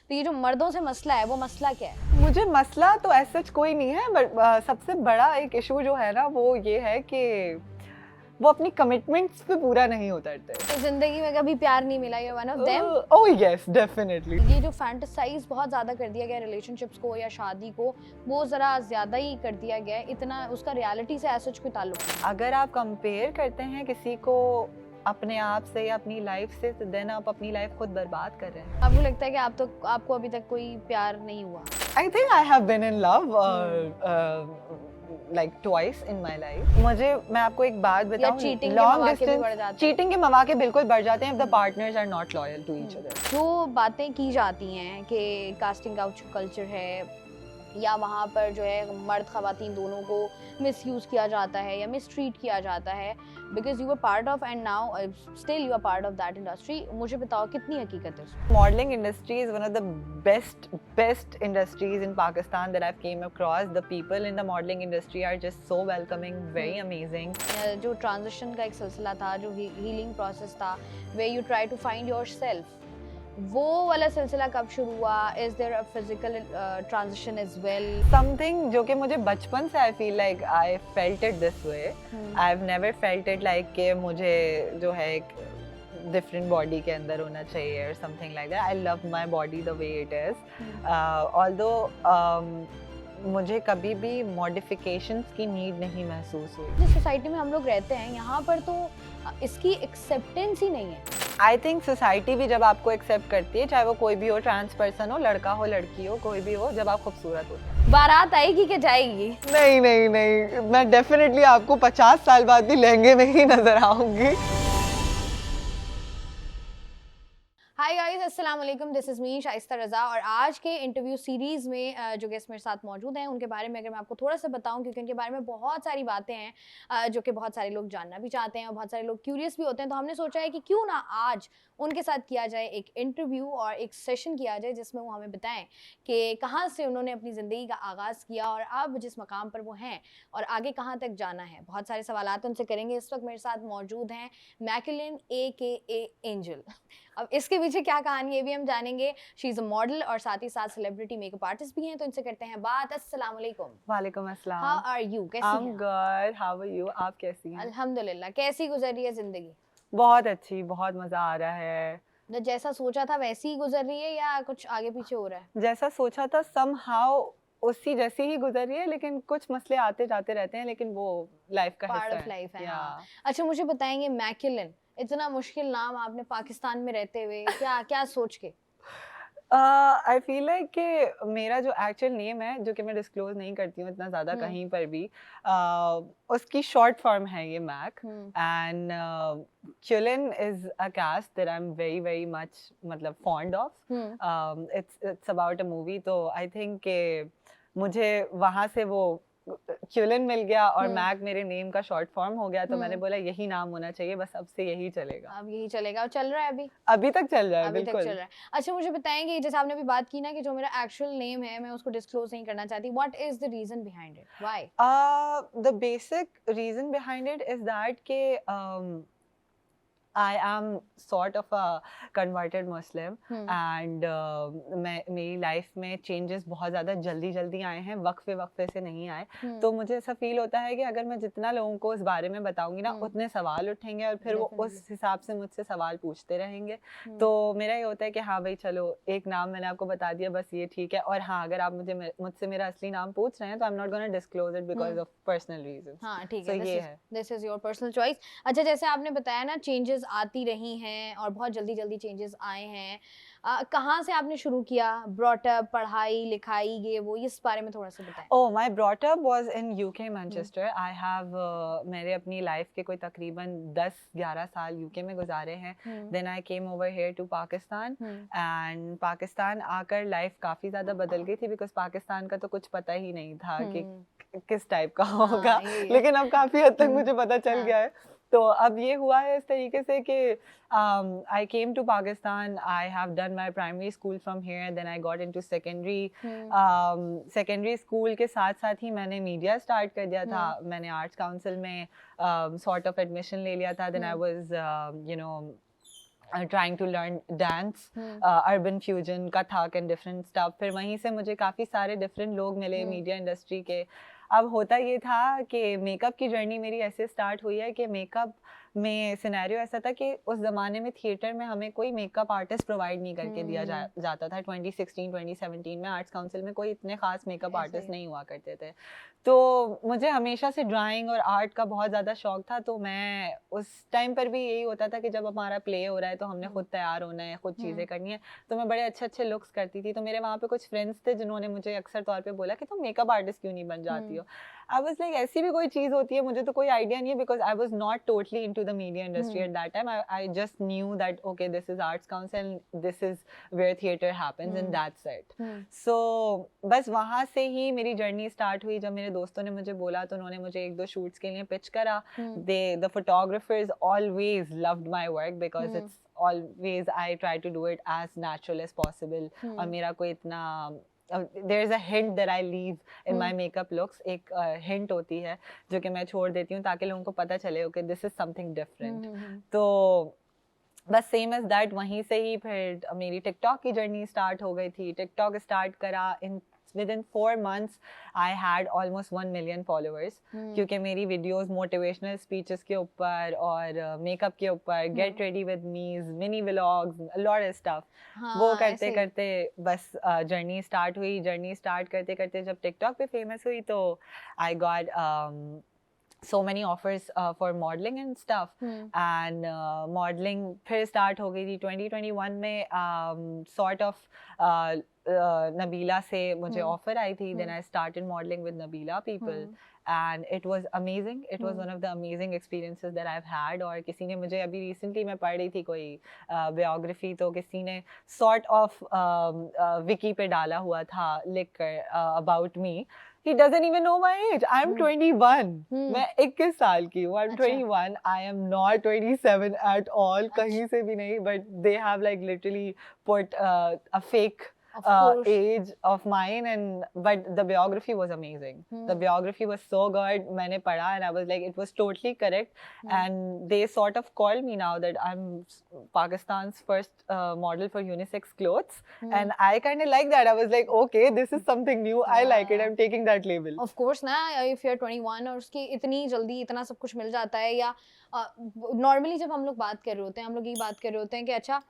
तो ये जो मर्दों से मसला है वो मसला क्या है? मुझे मसला तो ऐसा कोई नहीं है, बट सबसे बड़ा एक इशू जो है ना वो ये है कि वो अपनी कमिटमेंट्स पे पूरा नहीं उतरते। तो जिंदगी में कभी प्यार नहीं मिला, ये one of them? Oh yes, definitely. ये जो फैंटेसाइज बहुत ज़्यादा कर दिया गया रिलेशनशिप्स को या शादी को, वो ज़रा ज़्यादा ही कर दिया गया है, इतना उसका रियलिटी से ऐसा कोई ताल्लुक नहीं। अगर आप कंपेयर करते हैं किसी को अपने आप से या अपनी लाइफ से, तो देन आप अपनी लाइफ खुद बर्बाद कर रहे हैं। आपको लगता है कि आपको अभी तक कोई प्यार नहीं हुआ? I think I have been in love like twice in my life. मैं आपको एक बात बताऊं, चीटिंग के long मौके भी बढ़ distance जाते हैं। चीटिंग के मौके बिल्कुल बढ़ जाते हैं if the partners are not loyal to each other. जो बातें की जाती हैं कि कास्टिंग काउच कल्चर है या वहाँ पर जो है मर्द ख़वातीन दोनों को मिसयूज़ किया जाता है या मिसट्रीट किया जाता है, because you are part of and now still you are part of that industry, मुझे बताओ कितनी हकीकत है उसमें? Modeling industry is one of the best industries in Pakistan that I've came across. The people in the modeling industry are just so welcoming, very amazing. जो transition का एक सिलसिला था, जो हीलिंग प्रोसेस था, where you try to find yourself, वो वाला सिलसिला कब शुरू हुआ? Is there a physical transition as well? Something जो कि मुझे बचपन से I feel like I felt it this way. I've never felt it like कि मुझे जो है एक different body के अंदर होना चाहिए or something like that. I love my body the way it is. Although मुझे कभी भी modifications की need नहीं महसूस हुई। जिस सोसाइटी में हम लोग रहते हैं यहाँ पर तो इसकी एक्सेप्टेंस ही नहीं है। आई थिंक सोसाइटी भी जब आपको एक्सेप्ट करती है, चाहे वो कोई भी हो, ट्रांस पर्सन हो, लड़का हो, लड़की हो, कोई भी हो, जब आप खूबसूरत हो। बारात आएगी कि जाएगी? नहीं नहीं नहीं, मैं डेफिनेटली आपको 50 साल बाद भी लहंगे में ही नजर आऊंगी। हाय गाइस, अस्सलाम वालेकुम, दिस इज़ मी शाइस्ता रज़ा। और आज के इंटरव्यू सीरीज़ में जो गेस्ट मेरे साथ मौजूद हैं उनके बारे में अगर मैं आपको थोड़ा सा बताऊं, क्योंकि उनके बारे में बहुत सारी बातें हैं जो कि बहुत सारे लोग जानना भी चाहते हैं और बहुत सारे लोग क्यूरियस भी होते हैं, तो हमने सोचा है कि क्यों ना आज उनके साथ किया जाए एक इंटरव्यू और एक सेशन किया जाए जिसमें वो हमें बताएं कि कहाँ से उन्होंने अपनी ज़िंदगी का आगाज़ किया और अब जिस मकाम पर वो हैं और आगे कहाँ तक जाना है। बहुत सारे सवालात उनसे करेंगे। इस वक्त मेरे साथ मौजूद हैं मैक्यूलिन AKA एंजल। अब इसके पीछे क्या कहानी है भी हम जानेंगे। शी इज़ अ मॉडल और साथ ही साथ सेलिब्रिटी मेकअप आर्टिस्ट भी हैं, तो इनसे करते हैं बात। अस्सलाम वालेकुम। वालेकुम अस्सलाम। How are you? कैसी हैं? I am good, how are you? आप कैसी हैं? अल्हम्दुलिल्लाह। कैसी गुजर रही है ज़िंदगी? बहुत अच्छी, बहुत मजा आ रहा है। तो जैसा सोचा था वैसी ही गुजर रही है या कुछ आगे पीछे हो रहा है? जैसा सोचा था somehow उसी जैसी ही गुजर रही है, लेकिन कुछ मसले आते जाते रहते हैं, लेकिन वो लाइफ का पार्ट हिस्सा ऑफ है। लाइफ है। Yeah. हाँ। अच्छा, मुझे बताएंगे मैक्यूलिन, इतना मुश्किल नाम आपने पाकिस्तान में रहते हुए क्या क्या सोच के? आई फील लाइक कि मेरा जो एक्चुअल नेम है, जो कि मैं डिस्क्लोज नहीं करती हूँ इतना ज़्यादा कहीं पर भी, उसकी शॉर्ट फॉर्म है ये Mac, and Cullin is a cast that I am very very much मतलब fond of. It's about a movie, तो आई थिंक कि मुझे वहाँ से वो क्यूलिन मिल गया और मैक मेरे नेम का शॉर्ट फॉर्म हो गया, तो मैंने बोला यही नाम होना चाहिए, बस अब से यही चलेगा। अब यही चलेगा और चल रहा है अभी? अभी तक चल रहा है, अभी तक बिल्कुल चल रहा है। अच्छा, मुझे बताएंगे जैसे आपने अभी बात की ना कि जो मेरा एक्चुअल नेम है मैं उसको डिस्क्लोज नहीं करना चाहती, what is the reason behind it? Why? The basic reason behind it is that के I am sort of a converted Muslim and मेरी लाइफ में चेंजेस बहुत ज़्यादा जल्दी जल्दी आए हैं, वक्फे से नहीं आए। तो मुझे ऐसा फील होता है कि अगर मैं जितना लोगों को इस बारे में बताऊंगी ना, उतने सवाल उठेंगे और फिर वो उस हिसाब से मुझसे सवाल पूछते रहेंगे। तो मेरा ये होता है कि हाँ भाई चलो, एक नाम मैंने आपको बता दिया, बस ये ठीक है। और हाँ, अगर आप मुझसे मेरा असली नाम पूछ रहे हैं तो I am not gonna disclose it because of personal reasons. हाँ ठीक है, ये है, this is your personal choice. अच्छा, जैसे आपने बताया ना चेंजेस आती रही हैं और बहुत जल्दी जल्दी चेंजेस आए हैं, कहाँ से आपने शुरू किया? ब्रॉटअप, पढ़ाई लिखाई, ये वो, इस बारे में थोड़ा सा बताएं। Oh, my brought up was in UK Manchester. I have मेरे अपनी लाइफ के कोई तकरीबन 10-11 साल यूके में गुजारे हैं। Then I came over here to Pakistan, and Pakistan आकर लाइफ काफ़ी ज़्यादा बदल गई थी, बिकॉज पाकिस्तान का तो कुछ पता ही नहीं था कि किस टाइप का होगा, लेकिन अब काफ़ी हद तक मुझे पता चल गया है। तो अब ये हुआ है इस तरीके से कि I came to Pakistan. I have done my primary school from here. Then I got into secondary. Secondary school के साथ साथ ही मैंने मीडिया स्टार्ट कर दिया था। मैंने आर्ट्स काउंसिल में sort of admission ले लिया था. Then I was trying to learn dance, urban fusion, kathak and different stuff. फिर वहीं से मुझे काफ़ी सारे different लोग मिले मीडिया इंडस्ट्री के. अब होता ये था कि मेकअप की जर्नी मेरी ऐसे स्टार्ट हुई है कि मेकअप में सिनेरियो ऐसा था कि उस ज़माने में थिएटर में हमें कोई मेकअप आर्टिस्ट प्रोवाइड नहीं करके दिया जाता था. 2016 2017 में आर्ट्स काउंसिल में कोई इतने खास मेकअप आर्टिस्ट नहीं हुआ करते थे. तो मुझे हमेशा से ड्राइंग और आर्ट का बहुत ज़्यादा शौक था. तो मैं उस टाइम पर भी यही होता था कि जब हमारा प्ले हो रहा है तो हमने खुद तैयार होना है, खुद चीज़ें करनी है. तो मैं बड़े अच्छे अच्छे लुक्स करती थी. तो मेरे वहाँ पे कुछ फ्रेंड्स थे जिन्होंने मुझे अक्सर तौर पे बोला कि तुम मेकअप आर्टिस्ट क्यों नहीं बन जाती हो. आई वाज लाइक ऐसी भी कोई चीज़ होती है, मुझे तो कोई आइडिया नहीं है, because I was not totally into the media industry at that time. I just knew that okay this is arts council, this is where theatre happens and that's it. So बस वहाँ से ही मेरी journey start हुई. जब मेरे दोस्तों ने मुझे बोला तो उन्होंने मुझे 1-2 शूट्स के लिए पिच करा. The photographers always loved my work because it's always I try to do it as natural as possible. और मेरा कोई इतना there is a hint that I leave in my makeup looks. एक hint होती है जो कि मैं छोड़ देती हूँ ताकि लोगों को पता चले okay this is something different. तो बस सेम एज दैट वहीं से ही फिर मेरी टिकटॉक की जर्नी स्टार्ट हो गई थी. टिकटॉक स्टार्ट करा इन within 4 months I had almost 1 million followers. क्योंकि मेरी वीडियोस मोटिवेशनल स्पीचेस के ऊपर और मेकअप के ऊपर, गेट रेडी विद मीज, mini vlogs, lot of stuff, वो करते करते बस जर्नी स्टार्ट हुई. जर्नी स्टार्ट करते करते जब टिकटॉक पे फेमस हुई तो I got so many offers for modeling and stuff. And modeling फिर start हो गई थी 2021 में. Sort of Nabila से मुझे offer आई थी. Then I started modeling with Nabila people. And it was amazing. It was one of the amazing experiences that I've had. और किसी ने मुझे अभी recently मैं पढ़ रही थी कोई biography, तो किसी ने sort of wiki पे डाला हुआ था लिख कर about me. He doesn't even know my age. I'm 21. मैं 21 साल की हूँ. I'm 21. I am not 27 at all. कहीं से भी नहीं. But they have like literally put a fake age of mine, and but the biography was amazing. The biography was so good. मैंने पढ़ा and I was like, it was totally correct. And they sort of called me now that I'm Pakistan's first model for unisex clothes. And I kind of like that. I was like, okay, this is something new. I like it. I'm taking that label. Of course ना, if you're 21 और उसकी इतनी जल्दी इतना सब कुछ मिल जाता है, या नॉर्मली जब हम लोग बात कर रहे होते हैं, हम लोग ये बात कर रहे होते हैं कि अच्छा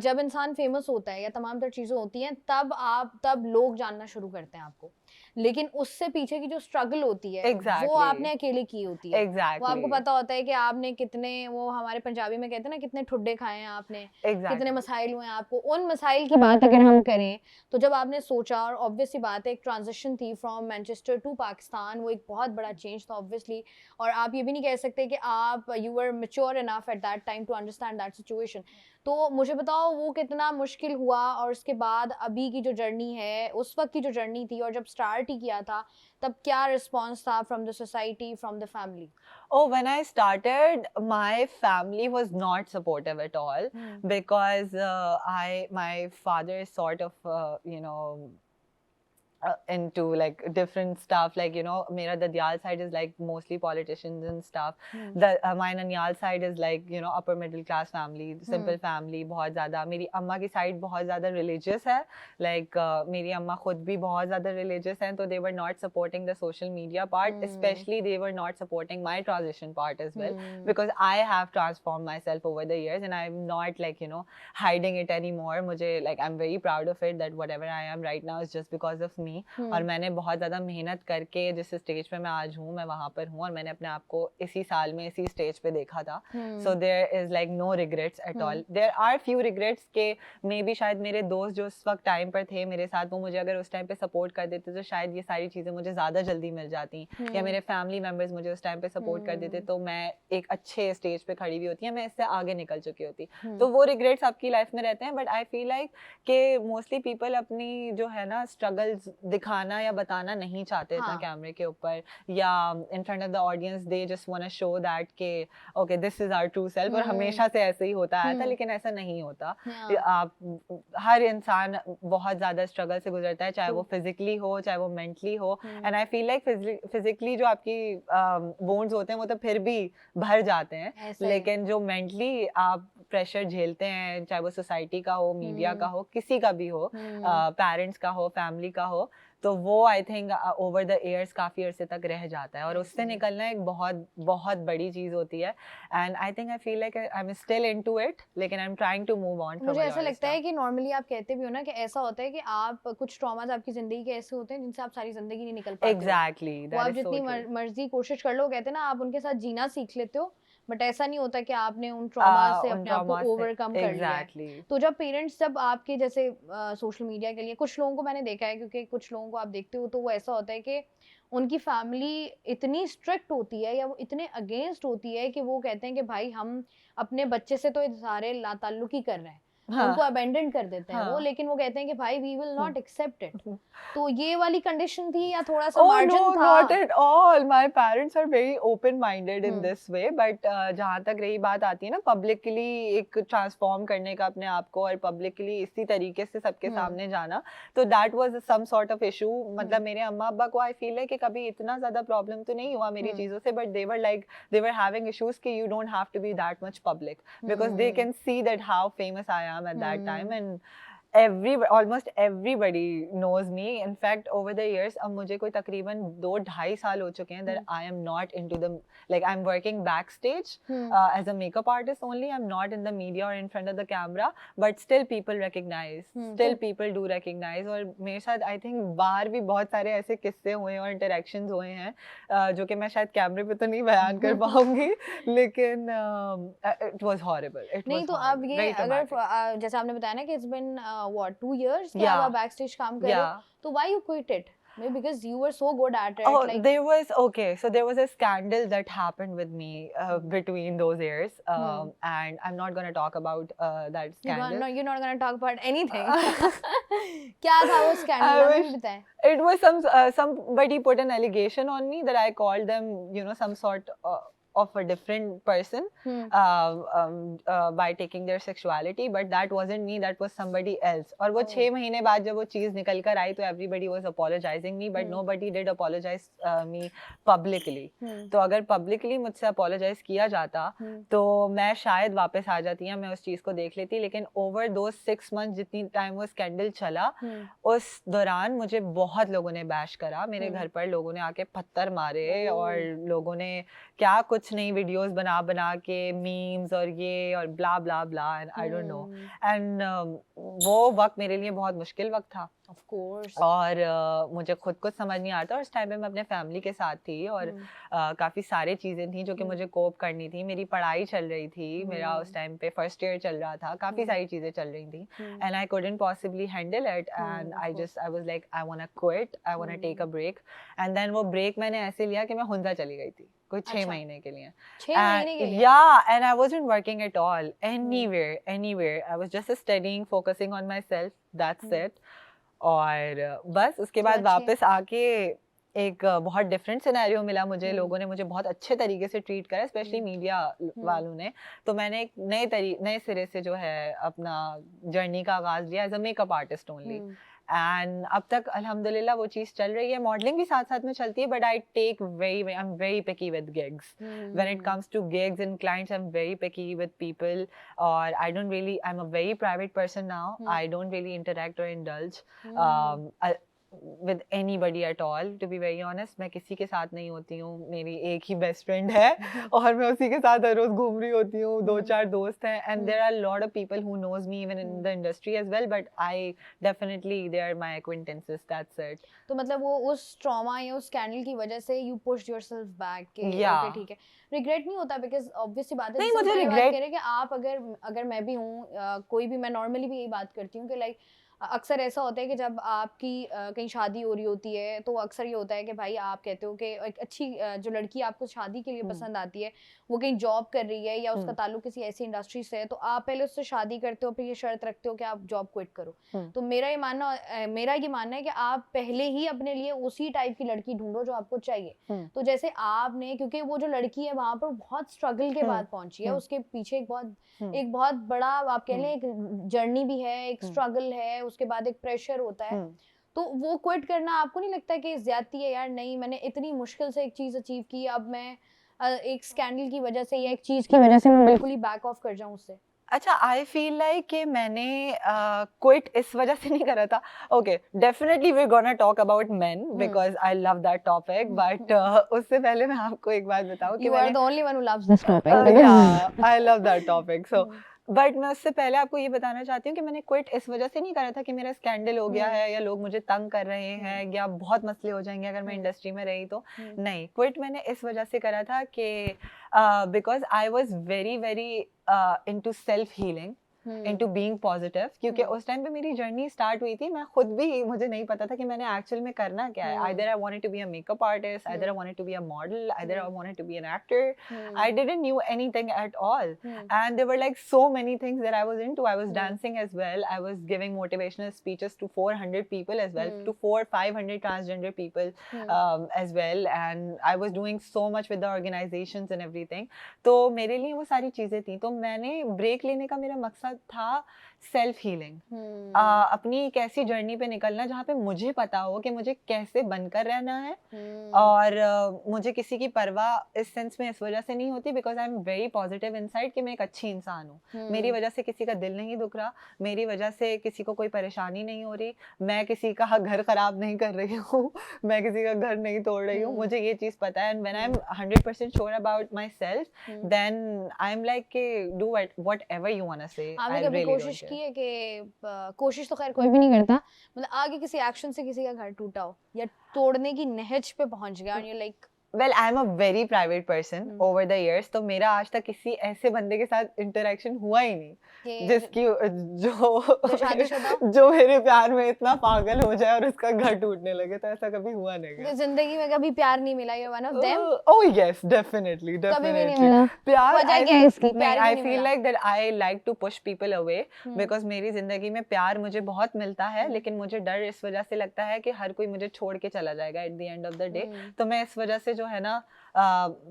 जब इंसान फेमस होता है या तमाम तर चीज़ें होती हैं तब लोग जानना शुरू करते हैं आपको. लेकिन उससे पीछे की जो स्ट्रगल होती है वो आपने अकेले की होती है. वो आपको पता होता है कि आपने कितने, वो हमारे पंजाबी में कहते हैं ना, कितने ठुड्डे खाए हैं आपने, कितने मसाइल हुए हैं आपको. उन मसाइल की बात अगर हम करें तो जब आपने सोचा, और ऑब्वियसली बात है एक ट्रांजिशन थी फ्रॉम मैनचेस्टर टू पाकिस्तान, वो एक बहुत बड़ा चेंज था ऑब्वियसली. और आप ये भी नहीं कह सकते कि आप you were mature enough at that time to understand that situation. तो मुझे बताओ वो कितना मुश्किल हुआ, और उसके बाद अभी की जो जर्नी है, उस वक्त की जो जर्नी थी और जब स्टार्ट ही किया था तब क्या रिस्पॉन्स था from the society, from the family? Oh, when I started, my family was not supportive at all. Because my father is sort of into like different stuff, like mera Dadyal side is like mostly politicians and stuff. My Nanyal side is like upper middle class family, simple family. बहुत ज़्यादा मेरी अम्मा की side बहुत ज़्यादा religious है, like मेरी अम्मा खुद भी बहुत ज़्यादा religious हैं, तो they were not supporting the social media part. Especially they were not supporting my transition part as well, because I have transformed myself over the years and I'm not like hiding it anymore. मुझे like I'm very proud of it that whatever I am right now is just because of me. और मैंने बहुत ज़्यादा मेहनत करके जिस stage पे मैं आज हूँ, मैं वहाँ पर हूँ, और मैंने अपने आप को इसी साल में इसी स्टेज पे देखा था. So there is like no regrets at all. There are few regrets के मे बी शायद मेरे दोस्त जो उस वक्त टाइम पर थे मेरे साथ, वो मुझे अगर उस टाइम पे सपोर्ट कर देते तो शायद ये सारी चीज़ें मुझे ज़्यादा जल्दी मिल जाती, या मेरे फैमिली मेम्बर्स मुझे उस टाइम पे सपोर्ट कर देते तो मैं एक अच्छे स्टेज पे खड़ी हुई होती, मैं इससे आगे निकल चुकी होती. तो वो रिग्रेट्स आपकी लाइफ में रहते हैं. बट आई फील लाइक कि मोस्टली पीपल अपनी जो है ना स्ट्रगल्स दिखाना या बताना नहीं चाहते इतना कैमरे के ऊपर या in front of the audience. They just want to show that के okay this is our true self. और हमेशा से ऐसे ही होता आया था, लेकिन ऐसा नहीं होता. आप हर इंसान बहुत ज़्यादा स्ट्रगल से गुजरता है, चाहे वो फिजिकली हो चाहे वो मेंटली हो. And I feel like physically जो आपकी बोन्स होते हैं वो तो फिर भी भर जाते हैं, लेकिन जो मेंटली आप प्रेशर झेलते हैं, चाहे वो सोसाइटी का हो, मीडिया का हो, किसी का भी हो, पेरेंट्स का हो, फैमिली का हो, तो वो I think over the years काफ़ी अरसे तक रह जाता है और उससे निकलना एक बहुत बहुत बड़ी चीज़ होती है. And I think I feel like I am still into it, लेकिन I am trying to move on. मुझे ऐसा लगता है कि नॉर्मली आप कहते भी हो ना कि ऐसा होता है कि आप कुछ ट्रॉमास आपकी जिंदगी के ऐसे होते हैं जिनसे आप सारी जिंदगी नहीं निकल पाते. एग्जैक्टली, वो आप जितनी मर्जी कोशिश कर लो, कहते हैं ना आप उनके साथ जीना सीख लेते हो, बट ऐसा नहीं होता कि आपने उन ट्रॉमा से अपने आप को ओवरकम कर लिया है. तो जब पेरेंट्स जब आपके जैसे सोशल मीडिया के लिए, कुछ लोगों को मैंने देखा है, क्योंकि कुछ लोगों को आप देखते हो तो वो ऐसा होता है कि उनकी फैमिली इतनी स्ट्रिक्ट होती है या वो इतने अगेंस्ट होती है कि वो कहते हैं कि भाई हम अपने बच्चे से तो इज़हारे लाताल्लुक ही कर रहे हैं, उनको अबेंडन कर देते हैं वो, लेकिन वो कहते हैं कि भाई we will not accept it. तो ये वाली कंडीशन थी या थोड़ा सा मार्जिन था? Not at all. My parents are very open minded in this way, but जहाँ तक रही बात आती है ना पब्लिकली एक ट्रांसफॉर्म करने का अपने आप को और पब्लिकली इसी तरीके से सबके सामने जाना, तो that was some sort of issue. मतलब मेरे अम्मा अब्बा को आई फील है कि कभी इतना ज्यादा प्रॉब्लम तो नहीं हुआ मेरी चीजों से, but they were having issues कि you don't have to be that much public because they can see that how famous I am at that time, and almost everybody knows me. In fact, over the years, अब मुझे कोई तकरीबन 2-2.5 साल हो चुके हैं that I am not into the, like I'm working backstage as a makeup artist only. I'm not in the media or in front of the camera, but still people recognize. Still people do recognize. और मेरे साथ I think बाहर भी बहुत सारे ऐसे किस्से हुए हैं और interactions हुए हैं जो कि मैं शायद कैमरे पे तो नहीं बयान कर पाऊंगी, लेकिन it was horrible. नहीं, तो अब ये अगर जैसे आपने बताया ना कि it's been what 2 years कि आप बैकस्टेज काम कर रहे हो, तो why you quit it? Maybe because you were so good at it. Oh, like, there was a scandal that happened with me between those years, and I'm not gonna talk about that scandal. No, you're not gonna talk about anything. क्या था वो scandal? हमें भी बताएं. It was somebody put an allegation on me that I called them, you know, some sort of a different person by taking their sexuality, but that wasn't me, that was somebody else. और वो 6 महीने बाद जब वो चीज़ निकल कर आई तो everybody was apologizing me, but nobody did apologize me publicly. तो अगर publicly मुझसे apologize किया जाता तो मैं शायद वापस आ जाती या मैं उस चीज़ को देख लेती, लेकिन over those 6 months जितनी टाइम वो स्कैंडल चला उस दौरान मुझे बहुत लोगों ने बैश करा. मेरे घर पर लोगों ने आके पत्थर मारे और लोगों ने क्या कुछ नई वीडियोस बना के मीम्स और ये और blah blah blah, and I don't know. And वो वक्त मेरे लिए बहुत मुश्किल वक्त था of course. और मुझे खुद को समझ नहीं आता, और उस टाइम पे मैं अपने फैमिली के साथ थी और काफ़ी सारी चीज़ें थी जो कि मुझे कोप करनी थी. मेरी पढ़ाई चल रही थी, मेरा उस टाइम पे फर्स्ट ईयर चल रहा था, काफ़ी सारी चीज़ें चल रही थी, and I couldn't possibly handle it, and I was like I want to quit, I want to take a break, and then वो ब्रेक मैंने ऐसे लिया कि मैं हुंजा चली गई थी कोई 6 महीने के लिए. 6 महीने के लिए? Yeah, and I wasn't working at all anywhere. I was just studying, focusing on myself, that's it. और बस उसके बाद वापस आके एक बहुत डिफरेंट सिनेरियो मिला मुझे. लोगों ने मुझे बहुत अच्छे तरीके से ट्रीट करा, स्पेशली मीडिया वालों ने. तो मैंने एक नए सिरे से जो है अपना जर्नी का आगाज लिया as a makeup artist only. And अब तक अल्हम्दुलिल्लाह वो चीज़ चल रही है. मॉडलिंग भी साथ साथ में चलती है, but I am very picky with gigs. When it comes to gigs and clients I am very picky with people, और I am a very private person now. I don't really interact और indulge with anybody at all, to be very honest. मैं किसी के साथ नहीं होती हूँ. मेरी एक ही बेस्ट फ्रेंड है और मैं उसी के साथ हर रोज घूम रही होती हूँ. 2-4 दोस्त हैं, and there are a lot of people who knows me even in the industry as well, but they are my acquaintances, that's it. तो मतलब वो उस ट्रॉमा या उस स्कैंडल की वजह से you pushed yourself back के ओके ठीक है. रिग्रेट नहीं होता? बिकॉज ऑब्वियसली बात है, नहीं मुझे रिग्रेट कह रहे कि आप अगर मैं भी हूँ, कोई भी, मैं नॉर्मली भी यही बात करती हूँ कि लाइक अक्सर ऐसा होता है कि जब आपकी कहीं शादी हो रही होती है तो अक्सर ये होता है कि भाई आप कहते हो कि एक अच्छी जो लड़की आपको शादी के लिए पसंद आती है वो कहीं जॉब कर रही है या उसका ताल्लुक किसी ऐसी इंडस्ट्री से है, तो आप पहले उससे शादी करते हो, फिर ये शर्त रखते हो कि आप जॉब क्विट करो. तो मेरा ये मानना है कि आप पहले ही अपने लिए उसी टाइप की लड़की ढूंढो जो आपको चाहिए. तो जैसे आपने, क्योंकि वो जो लड़की है वहां पर बहुत स्ट्रगल के बाद पहुंची है, उसके पीछे एक बहुत बड़ा आप कह लें एक जर्नी भी है, एक स्ट्रगल है, उसके बाद एक प्रेशर होता है. तो वो क्विट करना आपको नहीं लगता कि ज्यादती है? यार नहीं, मैंने इतनी मुश्किल से एक चीज अचीव की, अब मैं एक स्कैंडल की वजह से या एक चीज की वजह से मैं बिल्कुल ही बैक ऑफ कर जाऊं उससे. अच्छा, आई फील लाइक कि मैंने क्विट इस वजह से नहीं करा था. Okay, definitely we gonna talk about men because I love that topic, but उससे पहले मैं आपको एक बात बताऊं कि You are मैंने the only one who loves this topic. या आई love that topic. So but मैं उससे पहले आपको ये बताना चाहती हूँ कि मैंने क्विट इस वजह से नहीं करा था कि मेरा स्कैंडल हो गया है या लोग मुझे तंग कर रहे हैं या बहुत मसले हो जाएंगे अगर मैं इंडस्ट्री में रही तो. नहीं, क्विट मैंने इस वजह से करा था कि because I was very very into self healing, into being positive, क्योंकि उस टाइम पे मेरी जर्नी स्टार्ट हुई थी. मैं खुद भी, मुझे नहीं पता था कि मैंने एक्चुअल में करना क्या है. Either I wanted to be a makeup artist, either I wanted to be a model, either I wanted to be an actor. I didn't knew anything at all. And there were like so many things that I was into. I was dancing as well. I was giving motivational speeches to 400 people as well, to 400-500 transgender people as well. And I was doing so much with the organizations and everything. तो मेरे लिए वो सारी चीजें थी. तो मैंने break लेने का मेरा मकसद था सेल्फ हीलिंग. अपनी एक ऐसी जर्नी पे निकलना जहाँ पे मुझे पता हो कि मुझे कैसे बनकर रहना है. और मुझे किसी की परवाह इस सेंस में इस वजह से नहीं होती because I am very positive inside कि मैं एक अच्छी इंसान हूँ. मेरी वजह से किसी का दिल नहीं दुख रहा, मेरी वजह से किसी को कोई परेशानी नहीं हो रही, मैं किसी का घर खराब नहीं कर रही हूँ, मैं किसी का घर नहीं तोड़ रही हूँ. मुझे ये चीज़ पता है. And when I am 100% sure about my self then I am like कि do whatever you want to say. आपने कभी कोशिश की है कि कोशिश तो खैर कोई भी नहीं करता, मतलब आगे किसी एक्शन से किसी का घर टूटा हो या तोड़ने की नहज पे पहुंच गया और you like Well, I'm a very private person over the years. तो मेरा आज तक किसी ऐसे बंदे के साथ इंटरेक्शन हुआ ही नहीं जिसकी जो मेरे प्यार में इतना पागल हो जाए और उसका घर टूटने लगे. तो ऐसा कभी हुआ नहीं. जिंदगी में कभी प्यार नहीं मिला? ये one of them? Oh yes, definitely. कभी भी नहीं मिला प्यार. वजह क्या है इसकी? प्यार I feel like that I like to push people away because मेरी जिंदगी में प्यार मुझे बहुत मिलता है, लेकिन मुझे डर इस वजह से लगता है कि हर कोई मुझे छोड़ के चला जाएगा at the end of the day. तो मैं इस वजह से जो है ना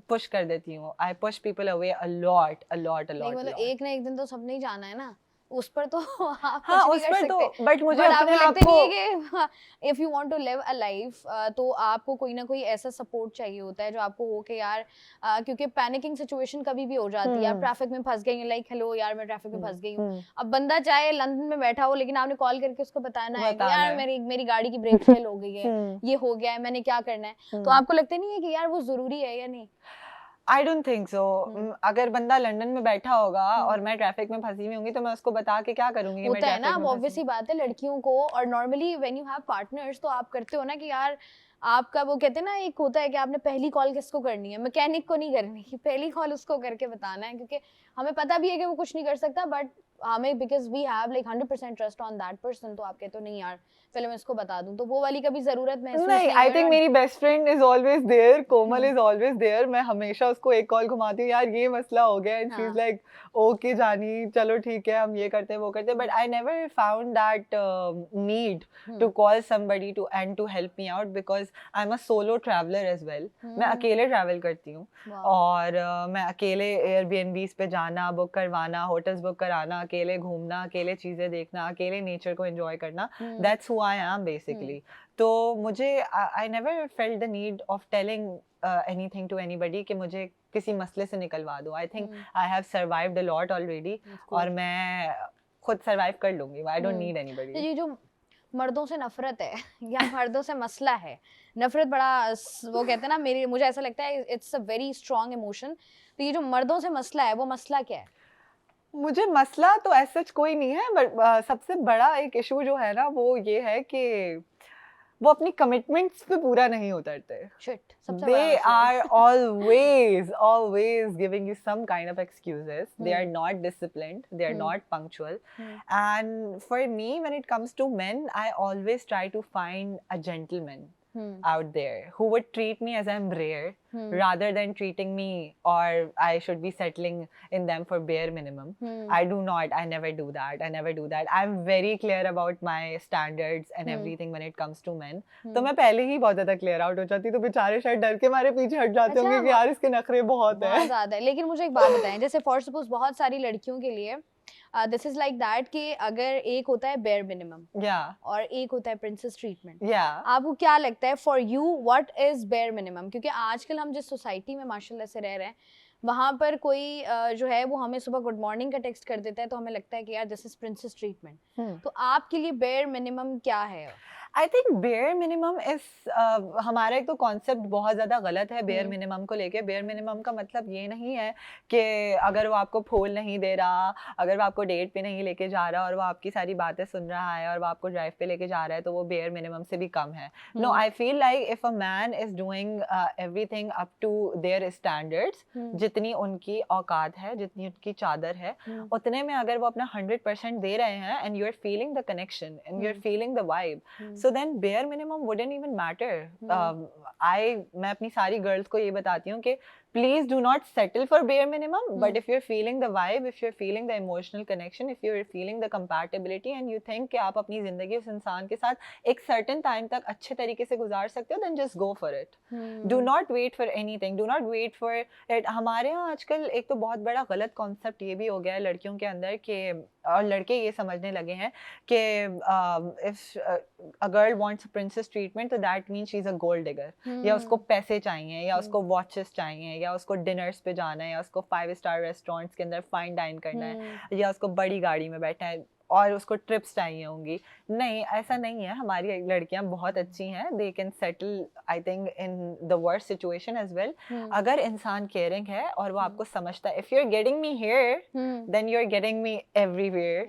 पुश कर देती हूँ. I push people away a lot. मतलब एक ना एक दिन तो सबने ही जाना है ना, उस पर तो आप हाँ, कुछ उस नहीं पर कर तो सकते. बट मुझे अपने आप को नहीं है कि if you want to live a life तो आपको कोई ना कोई ऐसा सपोर्ट चाहिए होता है जो आपको हो के यार क्योंकि पैनिकिंग सिचुएशन कभी भी हो जाती है. आप ट्रैफिक में फंस गए, लाइक हेलो यार मैं ट्रैफिक में फंस गई हूँ. अब बंदा चाहे लंदन में बैठा हो लेकिन आपने कॉल करके उसको बताना है कि यार मेरी गाड़ी की ब्रेक फेल हो गई है, ये हो गया है, मैंने क्या करना है. तो आपको लगता नहीं है कि यार वो जरूरी है या नहीं? आई डोंट थिंक सो. अगर बंदा लंदन में बैठा होगा और मैं ट्रैफिक में फंसी हुई होंगी तो मैं उसको बता के क्या करूंगी? होता है ना, ऑब्वियस ही बात है लड़कियों को. और normally when you have partners तो आप करते हो ना कि यार आपका वो कहते हैं ना, एक होता है कि आपने पहली कॉल किसको करनी है, मैकेनिक को नहीं करनी, पहली कॉल उसको करके बताना है, क्योंकि हमें पता भी है कि वो कुछ नहीं कर सकता बट हमें because we have like 100% trust on that person. तो आप कहते हो नहीं यार पहले मैं इसको बता दूं, तो वो वाली कभी जरूरत महसूस नहीं. आई थिंक मेरी best friend is always there. Komal is always there. मैं हमेशा उसको एक कॉल घुमाती हूँ, यार ये मसला हो गया, and she is like okay जानी चलो ठीक है हम ये करते हैं वो करते हैं. But I never found that need to call somebody to and to help me out because I am a solo traveller as well. मैं अकेले ट्रैवल करती हूँ और मैं अकेले एयरबीएनबीज पे जाना, बुक करवाना, होटल्स बुक कराना, अकेले घूमना, अकेले चीजें देखना, अकेले नेचर को एंजॉय करना, that's who I am basically. तो मुझे I never felt the need of telling anything to anybody कि मुझे किसी मसले से निकलवा दो. आई think I have survived a lot already और मैं खुद सर्वाइव कर लूंगी. I don't need anybody. ये जो मर्दों से नफरत है या मर्दों से मसला है, नफरत बड़ा वो कहते हैं ना, मुझे ऐसा लगता है it's a very strong emotion. तो ये जो मर्दों से मसला है वो मसला क्या है? मुझे मसला तो ऐसा कोई नहीं है बट सबसे बड़ा एक इशू जो है ना वो ये है कि वो अपनी कमिटमेंट्स पे पूरा नहीं उतरते. They are always giving you some kind of excuses. They are not disciplined. They are not punctual. And for me, when it comes to men, I always try to find a gentleman out there who would treat me as I'm rare rather than treating me or I should be settling in them for bare minimum. I never do that. I'm very clear about my standards and everything when it comes to men. तो मैं पहले ही बहुत ज़्यादा clear out हो जाती, तो बेचारे शायद डर के मारे पीछे हट जाते होंगे कि यार इसके नखरे बहुत हैं. बहुत ज़्यादा है. लेकिन मुझे एक बात बताएं, जैसे फॉर सपोज बहुत सारी लड़कियों के लिए दिस इज लाइक दैट कि अगर एक होता है बेयर मिनिमम और एक होता है प्रिंसेस ट्रीटमेंट, आपको क्या लगता है for you what is bare minimum? क्योंकि आजकल हम जिस सोसाइटी में माशाल्लाह से रह रहे हैं वहाँ पर कोई जो है वो हमें सुबह गुड मॉर्निंग का टेक्स्ट कर देता है तो हमें लगता है कि यार दिस इज प्रिंसेस ट्रीटमेंट। तो आपके लिए बेयर मिनिमम क्या है? I think bare minimum is, हमारा एक तो कॉन्सेप्ट बहुत ज़्यादा गलत है बेयर मिनिमम को लेके। बेयर मिनिमम का मतलब ये नहीं है कि अगर वो आपको फूल नहीं दे रहा, अगर वो आपको डेट पे नहीं लेके जा रहा और वो आपकी सारी बातें सुन रहा है और वो आपको ड्राइव पे लेके जा रहा है तो वो बेयर मिनिमम से भी कम है। No, I feel like if a man is doing everything up to their standards, जितनी उनकी औकात है, जितनी उनकी चादर है, उतने में अगर वो अपना 100% दे रहे हैं and you are feeling the connection and you are feeling the vibe, so then bare minimum wouldn't even matter. मैं अपनी सारी girls को ये बताती हूँ कि please do not settle for bare minimum, but if you're feeling the vibe, if you're feeling the emotional connection, if you're feeling the compatibility and you think कि आप अपनी ज़िंदगी उस इंसान के साथ एक certain time तक अच्छे तरीके से गुजार सकते हो, then just go for it. Do not wait for anything. Do not wait for it. हमारे यहाँ आजकल एक तो बहुत बड़ा गलत concept ये भी हो गया है लड़कियों के अंदर कि, और लड़के ये समझने लगे हैं कि if a girl wants a princess treatment तो that means she's a gold digger, या उसको पैसे चाहिए, या उसको watches चाहिए, या उसको डिनर्स पे जाना है, या उसको 5 स्टार रेस्टोरेंट्स के अंदर फाइन डाइन करना है, या उसको बड़ी गाड़ी में बैठना है और उसको ट्रिप्स चाहिए होंगी। नहीं, ऐसा नहीं है। हमारी लड़कियां बहुत अच्छी हैं, they can settle I think in the worst situation as well. अगर इंसान केयरिंग है और वो आपको समझता है, if you are getting me here then you are getting me everywhere,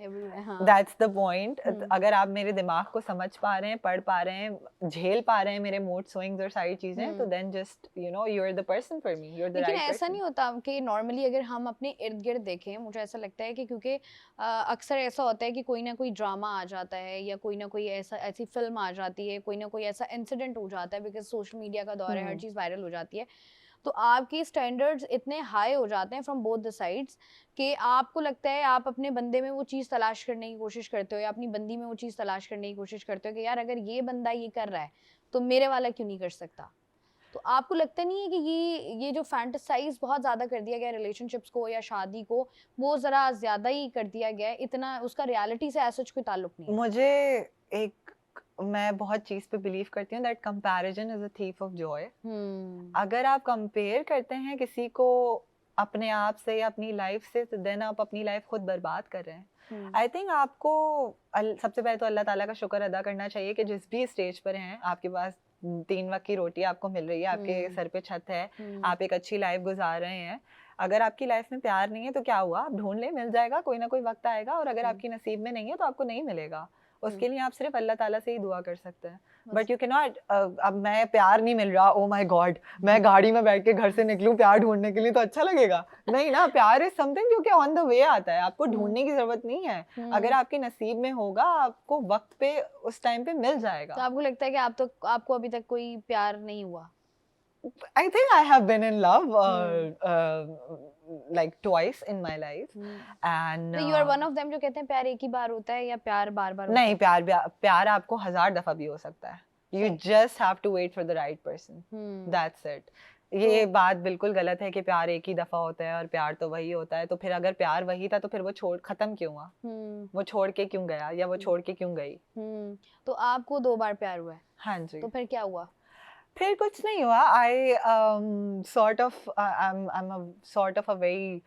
that's the point. अगर आप मेरे दिमाग को समझ पा रहे हैं, पढ़ पा रहे हैं, झेल पा रहे हैं मेरे मूड स्विंग्स और सारी चीजें, तो then just you know you are the person for me, you are the right person. लेकिन ऐसा नहीं होता कि नॉर्मली अगर हम अपने इर्द गिर्द देखें, मुझे ऐसा लगता है कि क्योंकि अक्सर ऐसा होता है कि कोई ना कोई ड्रामा आ जाता है या कोई ना कोई ऐसी फिल्म आ जाती है, कोई ना कोई ऐसा इंसिडेंट हो जाता है, बिकॉज सोशल मीडिया का दौर है, हर चीज़ वायरल हो जाती है, तो आपके स्टैंडर्ड्स इतने हाई हो जाते हैं फ्रॉम बोथ द साइड्स कि आपको लगता है आप अपने बंदे में वो चीज़ तलाश करने की कोशिश करते हो या अपनी बंदी में वो चीज़ तलाश करने की कोशिश करते हो कि यार अगर ये बंदा ये कर रहा है तो मेरे वाला क्यों नहीं कर सकता। तो आपको लगता नहीं है कि ये जो फैंटेसाइज बहुत ज़्यादा कर दिया गया है रिलेशनशिप्स को या शादी को, वो ज़रा ज़्यादा ही कर दिया गया है, इतना उसका रियलिटी से ऐसा कोई ताल्लुक नहीं है? मुझे मैं बहुत चीज़ पे बिलीव करती हूँ that comparison is a thief of Joy. अगर आप कंपेयर करते हैं किसी को अपने आप से या अपनी लाइफ से, तो देन आप अपनी लाइफ खुद बर्बाद कर रहे हैं। आई थिंक आपको सबसे पहले तो अल्लाह ताला का शुक्र अदा करना चाहिए कि जिस भी स्टेज पर हैं, आपके पास 3 वक्त की रोटी आपको मिल रही है, आपके सर पे छत है, आप एक अच्छी लाइफ गुजार रहे हैं। अगर आपकी लाइफ में प्यार नहीं है तो क्या हुआ, आप ढूंढ ले, मिल जाएगा, कोई ना कोई वक्त आएगा। और अगर आपकी नसीब में नहीं है तो आपको नहीं मिलेगा, उसके लिए आप सिर्फ अल्लाह ताला से ही दुआ कर सकते हैं। बट यू कैन नॉट, अब मैं प्यार नहीं मिल रहा, ओ माय गॉड, मैं गाड़ी में बैठ के घर से निकलूं प्यार ढूंढने के लिए तो अच्छा लगेगा? नहीं ना, प्यार इज समथिंग जो कि ऑन द वे आता है, आपको ढूंढने की जरूरत नहीं है। अगर आपके नसीब में होगा, आपको वक्त पे उस टाइम पे मिल जाएगा। तो आपको लगता है कि आपको अभी तक कोई प्यार नहीं हुआ? I think I have been in love like twice in my life, and तो you are one of them जो कहते हैं प्यार एक ही बार होता है या प्यार बार-बार होता है? नहीं, प्यार आपको 1000 दफा भी हो सकता है। You just have to wait for the right person. That's it. ये बात बिल्कुल गलत है कि प्यार एक ही दफा होता है और प्यार तो वही होता है। तो फिर अगर प्यार वही था तो फिर वो खत्म क्यों हुआ? वो छोड़ के क्यों गया या वो छोड़ के क्यों गई? तो आपको 2 बार प्यार हुआ है? हाँ जी। तो फिर क्या हुआ? फिर कुछ नहीं हुआ। I'm a sort of a very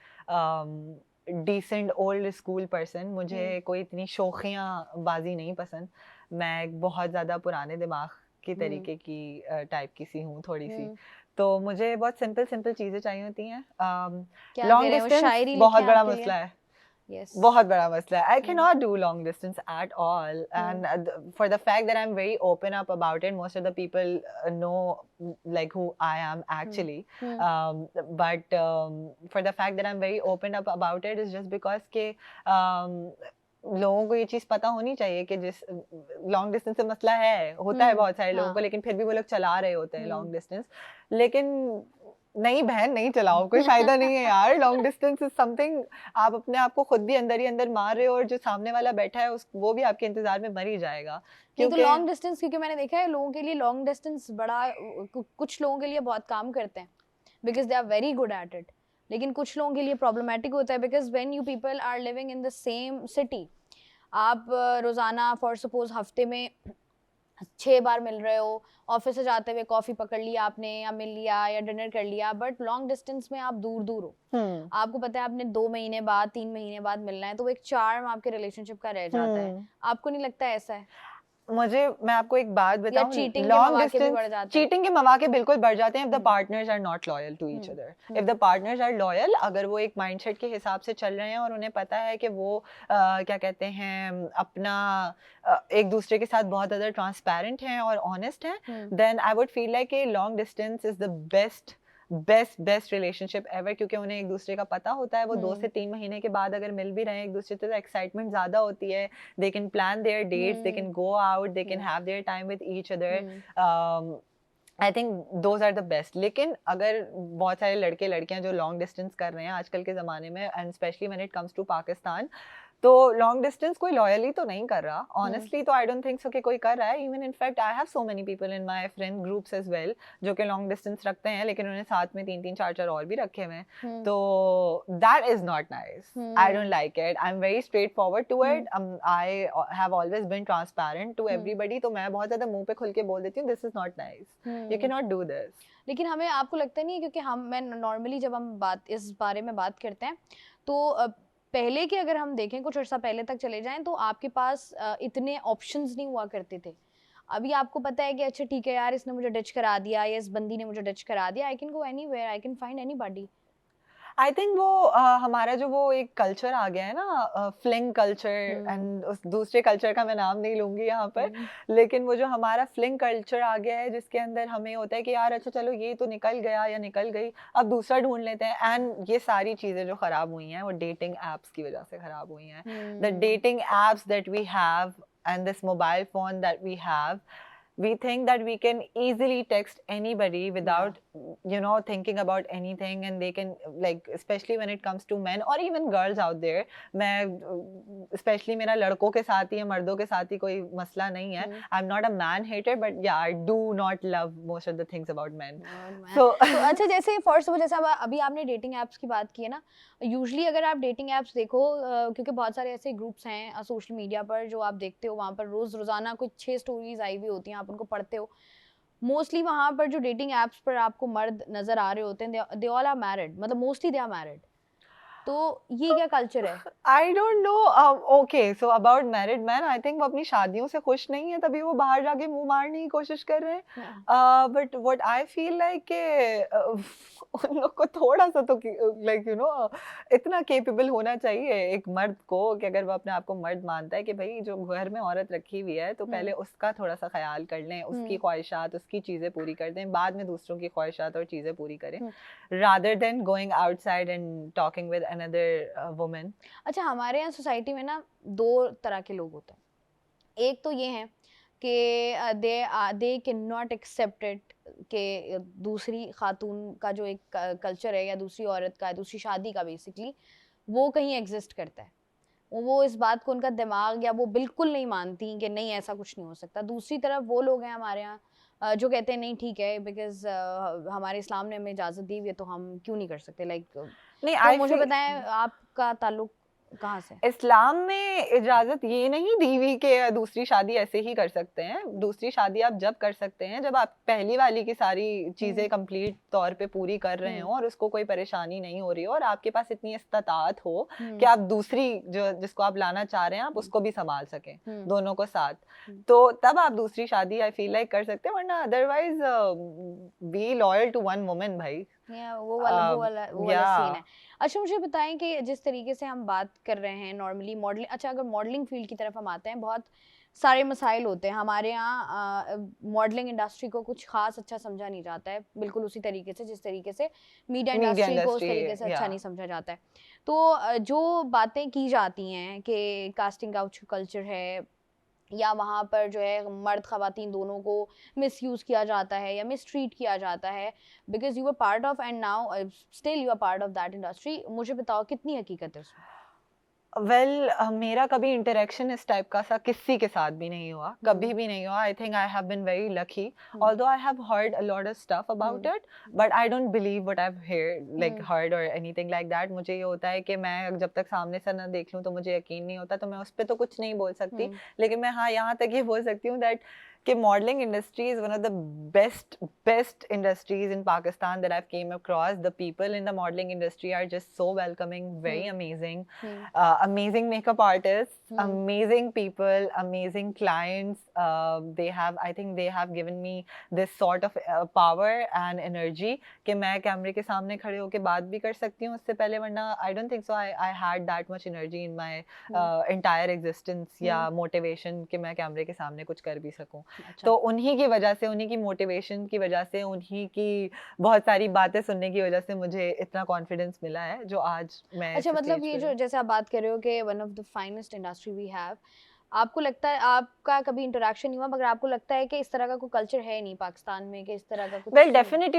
decent old school person. मुझे कोई इतनी शौखियाँ बाजी नहीं पसंद। मैं एक बहुत ज़्यादा पुराने दिमाग की तरीके की टाइप की सी हूँ थोड़ी सी। तो मुझे बहुत सिंपल चीज़ें चाहिए होती हैं। लॉन्ग डिस्टेंस बहुत बड़ा मसला है। Yes. बहुत बड़ा मसला है। I cannot do long distance at all, and for the fact that I'm very open up about it, most of the people know like who I am actually. But for the fact that I'm very open up about it is just because के लोगों को ये चीज़ पता होनी चाहिए कि जिस लॉन्ग डिस्टेंस से मसला है, होता है बहुत सारे लोगों को, लेकिन फिर भी वो लोग चला रहे होते हैं लॉन्ग डिस्टेंस। लेकिन नहीं बहन, नहीं चलाओ, कोई फायदा नहीं है यार। लॉन्ग डिस्टेंस इज समथिंग, आप अपने आप को खुद भी अंदर ही अंदर मार रहे हो और जो सामने वाला बैठा है वो भी आपके इंतजार में मर ही जाएगा। क्योंकि तो लॉन्ग डिस्टेंस, क्योंकि मैंने देखा है लोगों के लिए लॉन्ग डिस्टेंस बड़ा, कुछ लोगों के लिए बहुत काम करते हैं because they are very good at it, लेकिन कुछ लोगों के लिए प्रॉब्लमेटिक होता है because when you people are living in the same city, आप रोजाना फॉर सपोज हफ्ते में 6 बार मिल रहे हो, ऑफिस से जाते हुए कॉफी पकड़ लिया आपने या मिल लिया या डिनर कर लिया, बट लॉन्ग डिस्टेंस में आप दूर दूर हो, आपको पता है आपने 2 महीने बाद 3 महीने बाद मिलना है, तो वो एक चार्म आपके रिलेशनशिप का रह जाता है। आपको नहीं लगता ऐसा है? मैं आपको एक बात या बताऊं, चीटिंग के लॉन्ग मौके भी डिस्टेंस बढ़ जाते हैं? चीटिंग के मौके बिल्कुल बढ़ जाते हैं if the partners are not loyal to each other. If the partners are loyal, अगर वो एक माइंडसेट के हिसाब से चल रहे हैं और उन्हें पता है कि वो क्या कहते हैं अपना एक दूसरे के साथ बहुत ज़्यादा ट्रांसपेरेंट हैं और ऑनेस्ट हैं, then I would feel like a long distance is the best relationship ever, क्योंकि उन्हें एक दूसरे का पता होता है। वो 2 से 3 महीने के बाद अगर मिल भी रहे हैं एक दूसरे से तो एक्साइटमेंट ज़्यादा होती है, they can plan their dates, they can go out, they can have their time with each other. I think those are the best. लेकिन अगर बहुत सारे लड़के लड़कियां जो लॉन्ग डिस्टेंस कर रहे हैं आजकल के ज़माने में, and specially when it comes to Pakistan, तो लॉन्ग डिस्टेंस कोई लॉयली तो नहीं कर रहा ऑनेस्टली। तो आई डोंट थिंक सो कि कोई कर रहा है। Even in fact I have so many people in my friend groups as well जो कि लॉन्ग डिस्टेंस रखते हैं, लेकिन उन्हें साथ में 3-3 4-4 और भी रखे हुए हैं। तो that is not nice, I don't like it. I am very straight forward to it. I have always been transparent to everybody. तो मैं बहुत ज्यादा मुंह पे खुल के बोल देती हूँ this is not nice, you can not do this. लेकिन हमें, आपको लगता नहीं है, क्योंकि मैं नॉर्मली जब हम इस बारे में बात करते हैं तो पहले के अगर हम देखें कुछ अर्सा पहले तक चले जाएं तो आपके पास इतने ऑप्शंस नहीं हुआ करते थे। अभी आपको पता है कि अच्छा ठीक है यार, इसने मुझे डिच करा दिया या इस बंदी ने मुझे डिच करा दिया, I can go anywhere, I can find anybody. I think वो हमारा जो वो एक कल्चर आ गया है ना, फ्लिंग कल्चर, एंड उस दूसरे कल्चर का मैं नाम नहीं लूंगी यहाँ पर, लेकिन वो जो हमारा फ्लिंग कल्चर आ गया है जिसके अंदर हमें होता है कि यार अच्छा चलो ये तो निकल गया या निकल गई, अब दूसरा ढूंढ लेते हैं। एंड ये सारी चीज़ें जो ख़राब हुई हैं वो डेटिंग एप्स की वजह से ख़राब हुई हैं। The dating apps that we have and this mobile phone that we have, we think that we can easily text anybody without thinking about anything, and they can, like, especially when it comes to men or even girls out there, मैं especially मेरा लड़कों के साथ ही या मर्दों के साथ ही कोई मसला नहीं है। I'm not a man hater, but yeah, I do not love most of the things about men. तो अच्छा, जैसे फर्स्ट जैसे अभी आपने डेटिंग एप्स की बात की है ना, यूजुअली अगर आप डेटिंग एप्स देखो, क्योंकि बहुत सारे ऐसे ग्रुप्स हैं सोशल मीडिया पर जो आप देखते हो, वहाँ पर रोजाना कुछ 6 स्टोरीज आई हुई होती हैं, आप उनको पढ़ते हो। मोस्टली वहाँ पर जो डेटिंग एप्स पर आपको मर्द नजर आ रहे होते हैं, दे ऑल आर मैरिड, मतलब मोस्टली दे आर मैरिड। तो ये क्या कल्चर है? आई don't no. Okay, so about married man, I think वो अपनी शादियों से खुश नहीं है तभी वो बाहर जाके मुंह मारने की कोशिश कर रहे हैं। But what I feel like उन लोग को थोड़ा सा तो लाइक इतना केपेबल होना चाहिए एक मर्द को कि अगर वो अपने आप को मर्द मानता है कि भाई जो घर में औरत रखी हुई है तो पहले उसका थोड़ा सा ख्याल कर लें, उसकी ख्वाहिशात, उसकी चीज़ें पूरी कर दें, बाद में दूसरों की ख्वाहिशात और चीज़ें पूरी करें, rather than going outside and talking with another woman. अच्छा, हमारे यहाँ सोसाइटी में ना 2 तरह के लोग होते हैं। एक तो ये हैं कि they can not accept it कि दूसरी खातून का जो एक कल्चर है या दूसरी औरत का, दूसरी शादी का, बेसिकली वो कहीं एग्जिस्ट करता है। वो इस बात को, उनका दिमाग या वो बिल्कुल नहीं मानती कि नहीं ऐसा कुछ नहीं हो सकता। दूसरी तरफ वो लोग हैं हमारे यहाँ जो कहते हैं नहीं ठीक है, बिकॉज हमारे इस्लाम ने हमें इजाज़त दी हुई है तो हम क्यों नहीं कर सकते। लाइक नहीं, तो मुझे बताएं आपका ताल्लुक कहाँ से? इस्लाम में इजाजत ये नहीं दी हुई कि दूसरी शादी ऐसे ही कर सकते हैं। दूसरी शादी आप जब कर सकते हैं जब आप पहली वाली की सारी चीजें कंप्लीट तौर पे पूरी कर रहे हो और उसको कोई परेशानी नहीं हो रही हो और आपके पास इतनी इस्तात हो कि आप दूसरी जो जिसको आप लाना चाह रहे हैं आप उसको भी संभाल सकें दोनों को साथ, तो तब आप दूसरी शादी आई फील लाइक कर सकते हैं। वरना otherwise be loyal to one woman भाई। वो वाला सीन है। अच्छा, मुझे बताएं कि जिस तरीके से हम बात कर रहे हैं नॉर्मली मॉडलिंग, अच्छा अगर मॉडलिंग फील्ड की तरफ हम आते हैं, बहुत सारे मसाइल होते हैं हमारे यहाँ। मॉडलिंग इंडस्ट्री को कुछ खास अच्छा समझा नहीं जाता है, बिल्कुल उसी तरीके से जिस तरीके से मीडिया इंडस्ट्री को उस तरीके से अच्छा नहीं समझा जाता है। तो जो बातें की जाती हैं कि कास्टिंग काउच कल्चर है या वहाँ पर जो है मर्द ख़वातीन दोनों को मिसयूज़ किया जाता है या मिसट्रीट किया जाता है, because you are part of and now still you are part of that industry, मुझे बताओ कितनी हकीकत है उसमें? वेल मेरा कभी इंटरेक्शन इस टाइप का सा किसी के साथ भी नहीं हुआ, कभी भी नहीं हुआ। I think I have been very lucky, although I have heard a lot of stuff about it, but I don't believe what I have heard और एनीथिंग लाइक दैट। मुझे ये होता है कि मैं जब तक सामने से ना देख लूँ तो मुझे यकीन नहीं होता, तो मैं उस पर तो कुछ नहीं बोल सकती। लेकिन मैं हाँ यहाँ तक ये बोल सकती हूँ दैट कि modeling industry is one of the best industries in Pakistan that I've came across. The people in the modeling industry are just so welcoming, very amazing, amazing makeup artists, amazing people, amazing clients. I think they have given me this sort of power and energy कि मैं कैमरे के सामने खड़े होके बात भी कर सकती हूँ उससे पहले, वरना I don't think so I had that much energy in my entire existence या motivation कि मैं कैमरे के सामने कुछ कर भी सकूं. तो उन्हीं की वजह से, उन्हीं की मोटिवेशन की वजह से, उन्हीं की बहुत सारी बातें सुनने की वजह से मुझे इतना कॉन्फिडेंस मिला है जो आज मैं. अच्छा, मतलब ये जो जैसे आप बात कर रहे हो कि one of the finest industry we have, आपको लगता है, आपका कभी इंटरेक्शन नहीं हुआ मगर आपको लगता है कि इस तरह का कोई कल्चर है नहीं पाकिस्तान में कि इस तरह का कुछ? वेल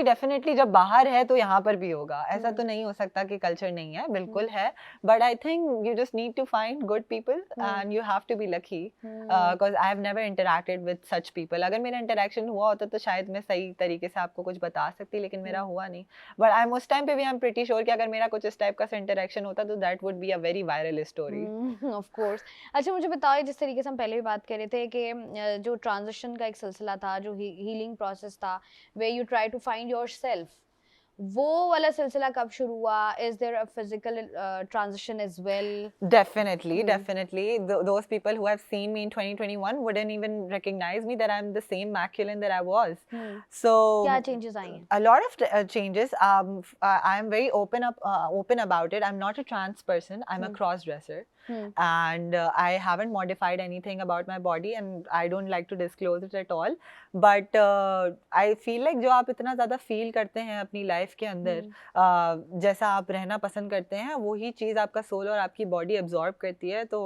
डेफिनेटली जब बाहर है तो यहाँ पर भी होगा, ऐसा तो नहीं हो सकता कि कल्चर नहीं है, बिल्कुल है. But I think you just need to find good people and you have to be lucky, because I have never interacted with such people. अगर मेरा इंटरेक्शन हुआ होता तो शायद मैं सही तरीके से आपको कुछ बता सकती, लेकिन मेरा हुआ नहीं. बट आई एम उस टाइम पे भी आई एम प्रीटी श्योर कि अगर मेरा कुछ इस टाइप का इंटरेक्शन होता तो that would be a very viral story. Of course. अच्छा, मुझे बताओ, जिस तरीके से हम पहले भी बात कर रहे थे कि जो ट्रांजिशन का एक सिलसिला था, जो हीलिंग प्रोसेस था, way you try to find yourself, वो वाला सिलसिला कब शुरू हुआ? Is there a physical transition as well? Definitely. Those people who have seen me in 2021 wouldn't even recognize me that I'm the same Maculan that I was. So क्या changes आए हैं? A lot of changes. I'm very open about it. I'm not a trans person. I'm a cross-dresser. And I haven't modified anything about my body and I don't like to disclose it at all. But I feel like जो आप इतना ज़्यादा feel करते हैं अपनी life के अंदर, जैसा आप रहना पसंद करते हैं, वही चीज़ आपका soul और आपकी body absorb करती है. तो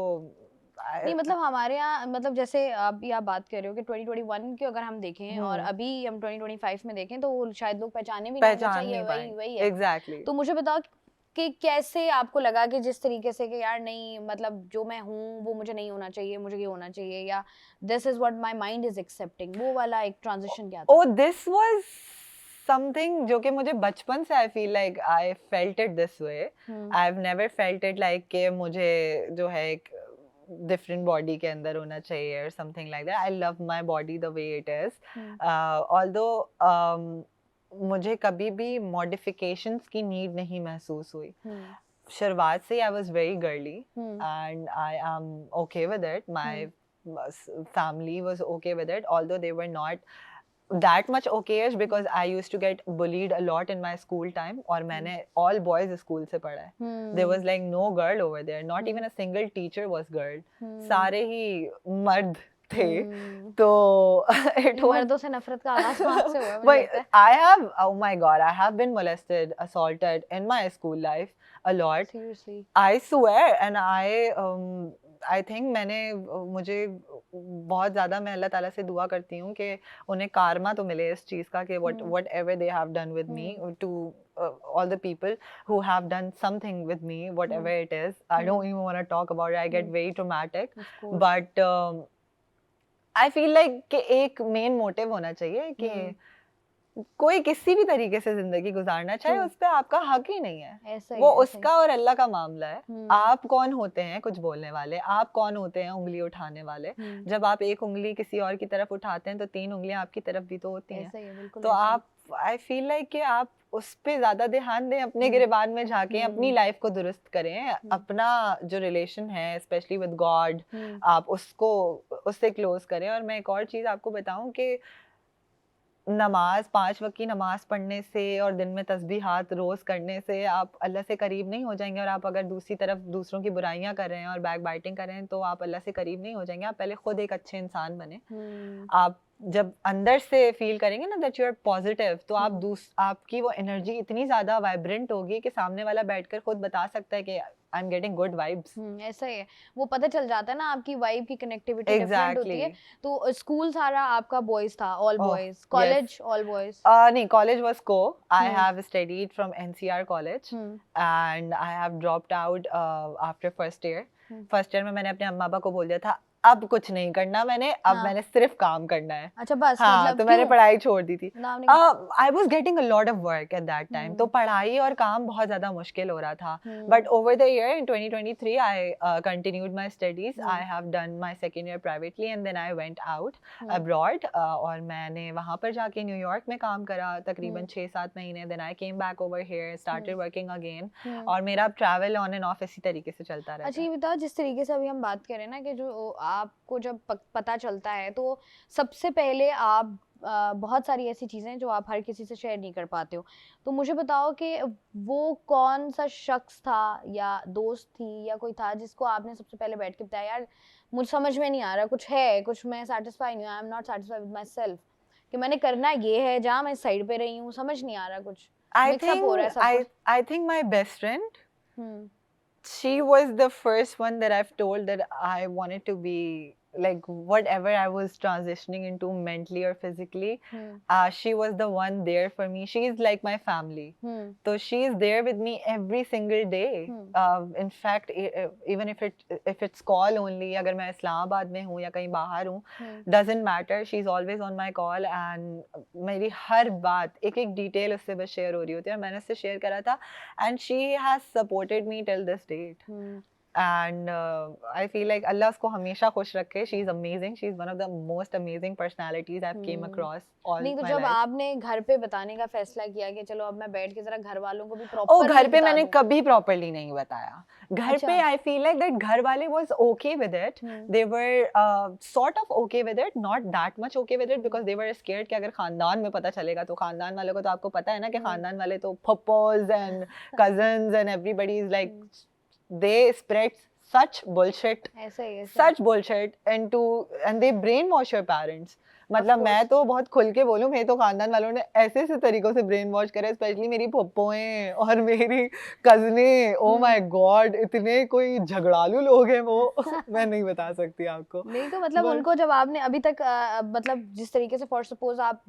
नहीं, मतलब हमारे यहाँ, मतलब जैसे अभी आप बात कर रहे हो कि 2021 की अगर हम देखें और अभी हम 2025 में देखें तो शायद लोग पहचाने भी नहीं चाहिए, वही है. Exactly. तो मुझे बताओ कि कैसे आपको लगा कि जिस तरीके से कि यार नहीं, मतलब जो मैं हूँ वो मुझे नहीं होना चाहिए, मुझे ये होना चाहिए, या this is what my mind is accepting, वो वाला एक ट्रांजिशन क्या था? Oh, this was something जो कि मुझे बचपन से I feel like I felt it this way. I've never felt it like कि मुझे जो है एक different body के अंदर होना चाहिए or something like that. I love my body the way it is. Although मुझे कभी भी modifications की need नहीं महसूस हुई. शुरुआत से I was very girly and I am okay with it. My family was okay with it, although they were not that much okay-ish because I used to get bullied a lot in my school time. और मैंने all boys school से पढ़ा है. There was like no girl over there. Not even a single teacher was girl. सारे ही मर्द थे. तो मर्दों से नफरत का आगाज कहाँ से हुआ? Wait, oh my God, I have been molested, assaulted in my school life a lot. Seriously? I swear, and I think मुझे बहुत ज़्यादा मैं अल्लाह ताला से दुआ करती हूँ कि उन्हें कारमा तो मिले इस चीज़ का कि whatever they have done with me, to all the people who have done something with me, whatever it is. I don't even want to talk about it. I get very traumatic. But I feel like कि एक main motive होना चाहिए कि कोई किसी भी तरीके से जिंदगी गुजारना चाहे, उस पे आपका हक ही नहीं है. वो उसका और अल्लाह का मामला है. आप कौन होते हैं कुछ बोलने वाले? आप कौन होते हैं उंगली उठाने वाले? जब आप एक उंगली किसी और की तरफ उठाते हैं तो 3 उंगलियां आपकी तरफ भी तो होती हैं. तो आप, आई फील लाइक कि आप उस पे ज्यादा ध्यान दें, अपने गिरेबान में झांकें, अपनी लाइफ को दुरुस्त करें, अपना जो रिलेशन है स्पेशली विद गॉड, आप उससे क्लोज करें. और मैं एक और चीज आपको बताऊं कि नमाज, 5 वक्त की नमाज पढ़ने से और दिन में तस्बीहात रोज करने से आप अल्लाह से करीब नहीं हो जाएंगे. और आप अगर दूसरी तरफ दूसरों की बुराइयां कर रहे हैं और बैक बाइटिंग कर रहे हैं तो आप अल्लाह से करीब नहीं हो जाएंगे. आप पहले खुद एक अच्छे इंसान बने. आप जब अंदर से फील करेंगे ना दैट यू आर पॉजिटिव, तो आप आपकी वो एनर्जी इतनी ज्यादा वाइब्रेंट होगी कि सामने वाला बैठकर खुद बता सकता है कि I am getting good vibes. ऐसा ही है, वो पता चल जाता है ना, आपकी वाइब की कनेक्टिविटी डिफरेंट होती है. तो स्कूल सारा आपका बॉयज था, all boys? College all boys? नहीं, कॉलेज वाज को. I have studied from NCR college and I have dropped out after first year. First year में मैंने अपने अम्मा पापा को बोल दिया था अब कुछ नहीं करना मैंने, अब हाँ। मैंने सिर्फ काम करना है। अच्छा बस हाँ, मतलब तो मैंने क्यों? पढ़ाई छोड़ दी थी। नाम I was getting a lot of work at that time, तो पढ़ाई और काम बहुत ज़्यादा मुश्किल हो रहा था। But over the year in 2023 I continued my studies. I have done my second year privately and then I went out abroad, और मैंने वहाँ पर जाके न्यूयॉर्क में काम करा तकरीबन 6-7 महीने। Then I came back over here, started working again, और मेरा ट्रैवल ऑन एंड ऑफ इसी तरीके से चलता रहता अच्छा है। ये बताओ, जिस तरीके से अभी हम बात करें ना कि जो आपको जब पता चलता है तो सबसे पहले आप बहुत सारी ऐसी चीज़ें जो आप हर किसी से शेयर नहीं कर पाते हो, तो मुझे बताओ कि वो कौन सा शख्स था या दोस्त थी या कोई था जिसको आपने सबसे पहले बैठ के बताया, यार मुझे समझ में नहीं आ रहा, कुछ है, कुछ मैं सेटिस्फाई नहीं हूँ, I am not satisfied with my self, कि मैंने करना ये है, जहाँ मैं साइड पे रही हूँ, समझ नहीं आ रहा, कुछ मिक्सअप हो रहा है सब कुछ। I think my best friend, hmm she was the first one that I've told that I wanted to be like whatever I was transitioning into mentally or physically. She was the one there for me. She is like my family. So she is there with me every single day. In fact, even if it's call only, अगर मैं इस्लामाबाद में हूँ या कहीं बाहर हूँ, doesn't matter. She's always on my call and मेरी हर बात एक एक डिटेल उससे बस शेयर हो रही होती है, और मैंने उससे शेयर करा था, and she has supported me till this date. And I feel like Allah उसको हमेशा खुश रखे. She is amazing. She is one of the most amazing personalities I've came across all नहीं तो my जब life. आपने घर पे बताने का फैसला किया कि चलो अब मैं बैठ के जरा घर वालों को भी ओ, प्रॉपरली घर पे बता मैंने दूं। कभी प्रॉपरली नहीं बताया। घर अच्छा। पे आई फील लाइक दैट घर वाले was okay with it, they were sort of okay with it, not that much okay with it, because they were scared कि अगर खानदान में पता चलेगा तो खानदान वालों को तो आपको पता है ना कि खानदान वाले तो suppose and cousins and everybody is like they spread such bullshit, ऐसा ही such bullshit into, and they brainwash your parents. मतलब मैं तो बहुत खुल के बोलूँ, मेरे तो खानदान वालों ने ऐसे ऐसे तरीकों से ब्रेन वॉश करा, स्पेशली मेरी पप्पोएं और मेरी कजनें, ओ माय गॉड, इतने कोई झगड़ालू लोग हैं वो मैं नहीं बता सकती आपको। नहीं तो मतलब उनको जब आपने अभी तक मतलब जिस तरीके से फॉर सपोज आप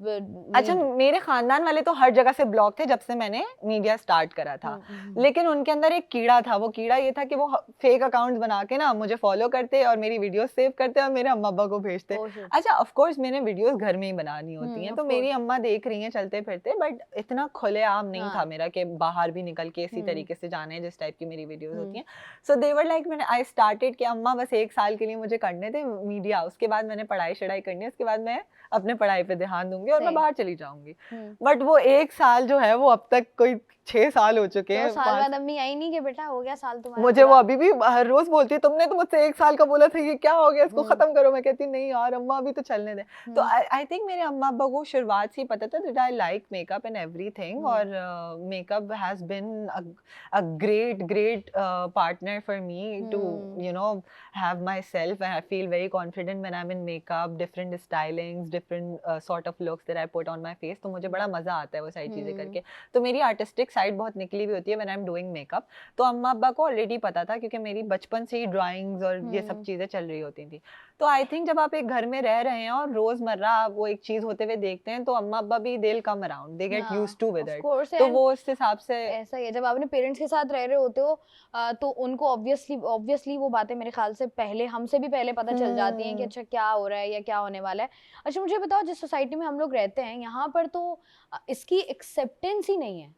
अच्छा, मेरे खानदान वाले तो हर जगह से ब्लॉक थे जब से मैंने मीडिया स्टार्ट करा था, लेकिन उनके अंदर एक कीड़ा था। वो कीड़ा ये था कि वो फेक अकाउंट्स बना के ना मुझे फॉलो करते और मेरी वीडियोस सेव करते और मेरे अम्मा अब्बा को भेजते। अच्छा, ऑफ कोर्स मैंने वीडियोस घर में ही बनानी होती हैं, तो मेरी अम्मा देख रही हैं चलते फिरते, बट इतना खुलेआम नहीं था मेरा कि बाहर भी निकल के इसी तरीके से जाने जिस टाइप की मेरी वीडियोस होती हैं। सो दे वर लाइक, मैंने आई स्टार्टेड कि अम्मा बस 1 साल के लिए मुझे करने थे मीडिया, उसके बाद मैंने पढ़ाई शढ़ाई करनी है, उसके बाद मैं अपने पढ़ाई पे ध्यान दूंगी और मैं बाहर चली जाऊंगी। बट वो 1 साल जो है वो अब तक कोई 6 साल हो चुके हैं। तो साल बाद अम्मी आई नहीं कि बेटा हो गया साल तुम्हारा? मुझे वो अभी भी हर रोज बोलती है, तुमने तो मुझसे 1 साल का बोला था, ये क्या हो गया, इसको खत्म करो। मैं कहती नहीं यार अम्मा अभी तो चलने दे। तो आई थिंक मेरे अम्मा अब्बा को शुरुआत से ही पता था that I like makeup and everything, और makeup has been a great partner for me to you know have my self, and I feel very confident when I am in makeup, different stylings, different sort of looks that I put on my face. तो मुझे बड़ा मजा आता है वो सारी चीजें करके। तो मेरी आर्टिस्टिक साइड बहुत निकली भी होती है when I am doing makeup. तो अम्मा अब्बा को ऑलरेडी पता था क्योंकि मेरी बचपन से ही ड्राइंग्स और ये सब चीजें चल रही होती थी। तो आई थिंक जब आप एक घर में रह रहे हैं और रोजमर्रा आप वो एक चीज होते हुए देखते हैं, तो अम्मा अब्बा भी they will come around, they get used to with it. तो वो उस हिसाब से ऐसा ही है। जब आपने पेरेंट्स के साथ रह रहे होते हो तो उनको ऑब्वियसली वो बातें मेरे ख्याल से पहले हमसे भी पहले पता चल जाती हैं कि अच्छा क्या हो रहा है या क्या होने वाला है। अच्छा मुझे बताओ, जिस सोसाइटी में हम लोग रहते हैं यहाँ पर तो इसकी एक्सेप्टेंस ही नहीं है।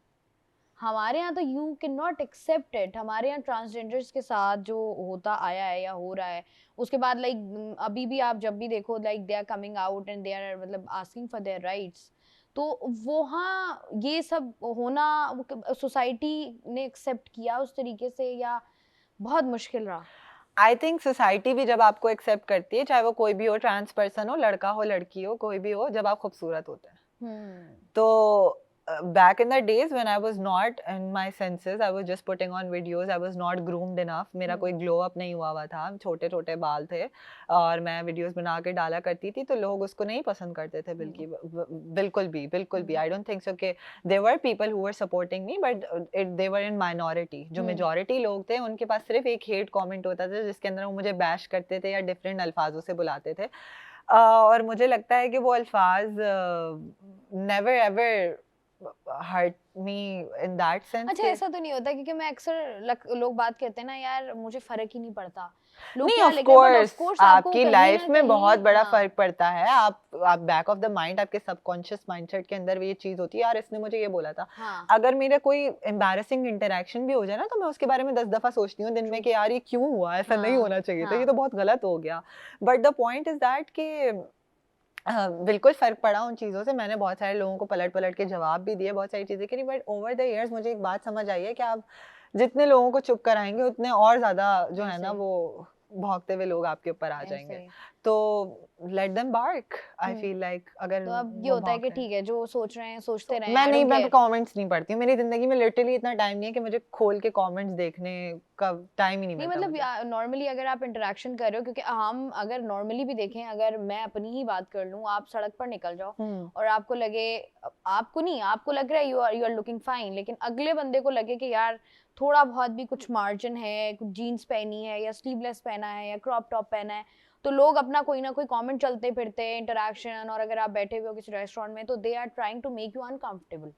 हमारे यहाँ तो you can not accept it. हमारे यहाँ ट्रांसजेंडर्स के साथ जो होता आया है या हो रहा है, उसके बाद लाइक अभी भी आप जब भी देखो like they are coming out and they are मतलब आस्किंग फॉर देयर राइट्स। तो वहाँ ये सब होना सोसाइटी ने एक्सेप्ट किया उस तरीके से या बहुत मुश्किल रहा? आई थिंक सोसाइटी भी जब आपको एक्सेप्ट करती है, चाहे वो कोई भी हो, ट्रांस पर्सन हो, लड़का हो लड़की हो, कोई भी हो, जब आप खूबसूरत होते हैं। तो back in the days when I was not in my senses, I was just putting on videos, I was not groomed enough, मेरा कोई ग्लो अप नहीं हुआ था, छोटे छोटे बाल थे और मैं वीडियोस बना के डाला करती थी, तो लोग उसको नहीं पसंद करते थे बिल्कुल भी। I don't think so कि there were people who were supporting me, but they were in minority. जो majority लोग थे उनके पास सिर्फ एक hate comment होता था जिसके अंदर वो मुझे bash करते थे या different अल्फाजों से बुलाते थे, और मुझे लगता है कि वो अल्फाज never ever hurt me in that sense। अच्छा ऐसा तो नहीं होता? क्योंकि मैं अक्सर लोग बात करते हैं ना, यार मुझे फर्क ही नहीं पड़ता, लोग नहीं क्या ऑफ लेंगे, but of कोर्स course आपको आपकी कहीं लाइफ ना में कहीं, बहुत बड़ा हाँ, फर्क पड़ता है। आप बैक ऑफ द माइंड, आपके सबकॉन्शियस माइंडसेट के अंदर ये चीज होती है, यार इसने मुझे ये बोला था। हाँ, अगर मेरा कोई एम्बैरेसिंग इंटरेक्शन भी हो जाए ना, तो मैं उसके बारे में 10 दफा सोचती हूँ दिन में ट्रू, कि यार ये क्यों हुआ, ऐसा नहीं हाँ, होना चाहिए था, ये हाँ, तो बहुत गलत हो गया। But the point is that कि बिल्कुल फ़र्क पड़ा उन चीज़ों से। मैंने बहुत सारे लोगों को पलट-पलट के जवाब भी दिए, बहुत सारी चीज़ें करी, बट ओवर द इयर्स मुझे एक बात समझ आई है कि आप जितने लोगों को चुप कराएँगे, उतने और ज़्यादा जो है ऐसे ना ही, वो भौंकते हुए लोग आपके ऊपर आ ऐसे जाएँगे। ही। तो लेट देम बार्क, आई हम्म। फील लाइक अगर तो अब ये वो होता है कि भौंक रहे हैं। ठीक है, जो सोच रहे हैं सोचते रहें, मैं आई नहीं, डोंट मैं केयर। कमेंट्स नहीं पढ़ती हूँ। मेरी ज़िंदगी में लिटरली इतना टाइम नहीं है कि मुझे खोल के कमेंट्स देखने का टाइम ही नहीं नहीं मिलता मतलब मुझे। नॉर्मली अगर आप इंटरेक्शन कर रहे हो, क्योंकि हम अगर नॉर्मली भी देखें, अगर मैं अपनी ही बात कर लूं, आप सड़क पर निकल जाओ हुँ। और आपको लगे, आपको नहीं, आपको लग रहा है यू आर लुकिंग फाइन, लेकिन अगले बंदे को लगे कि यार थोड़ा बहुत भी कुछ मार्जिन है, कुछ जीन्स पहनी है या स्लीवलेस पहना है या क्रॉप टॉप पहना है, तो लोग अपना कोई ना कोई कमेंट चलते फिरते हैं, इंटरेक्शन, और अगर आप बैठे हुए हो किसी रेस्टोरेंट में तो they are trying to make you uncomfortable.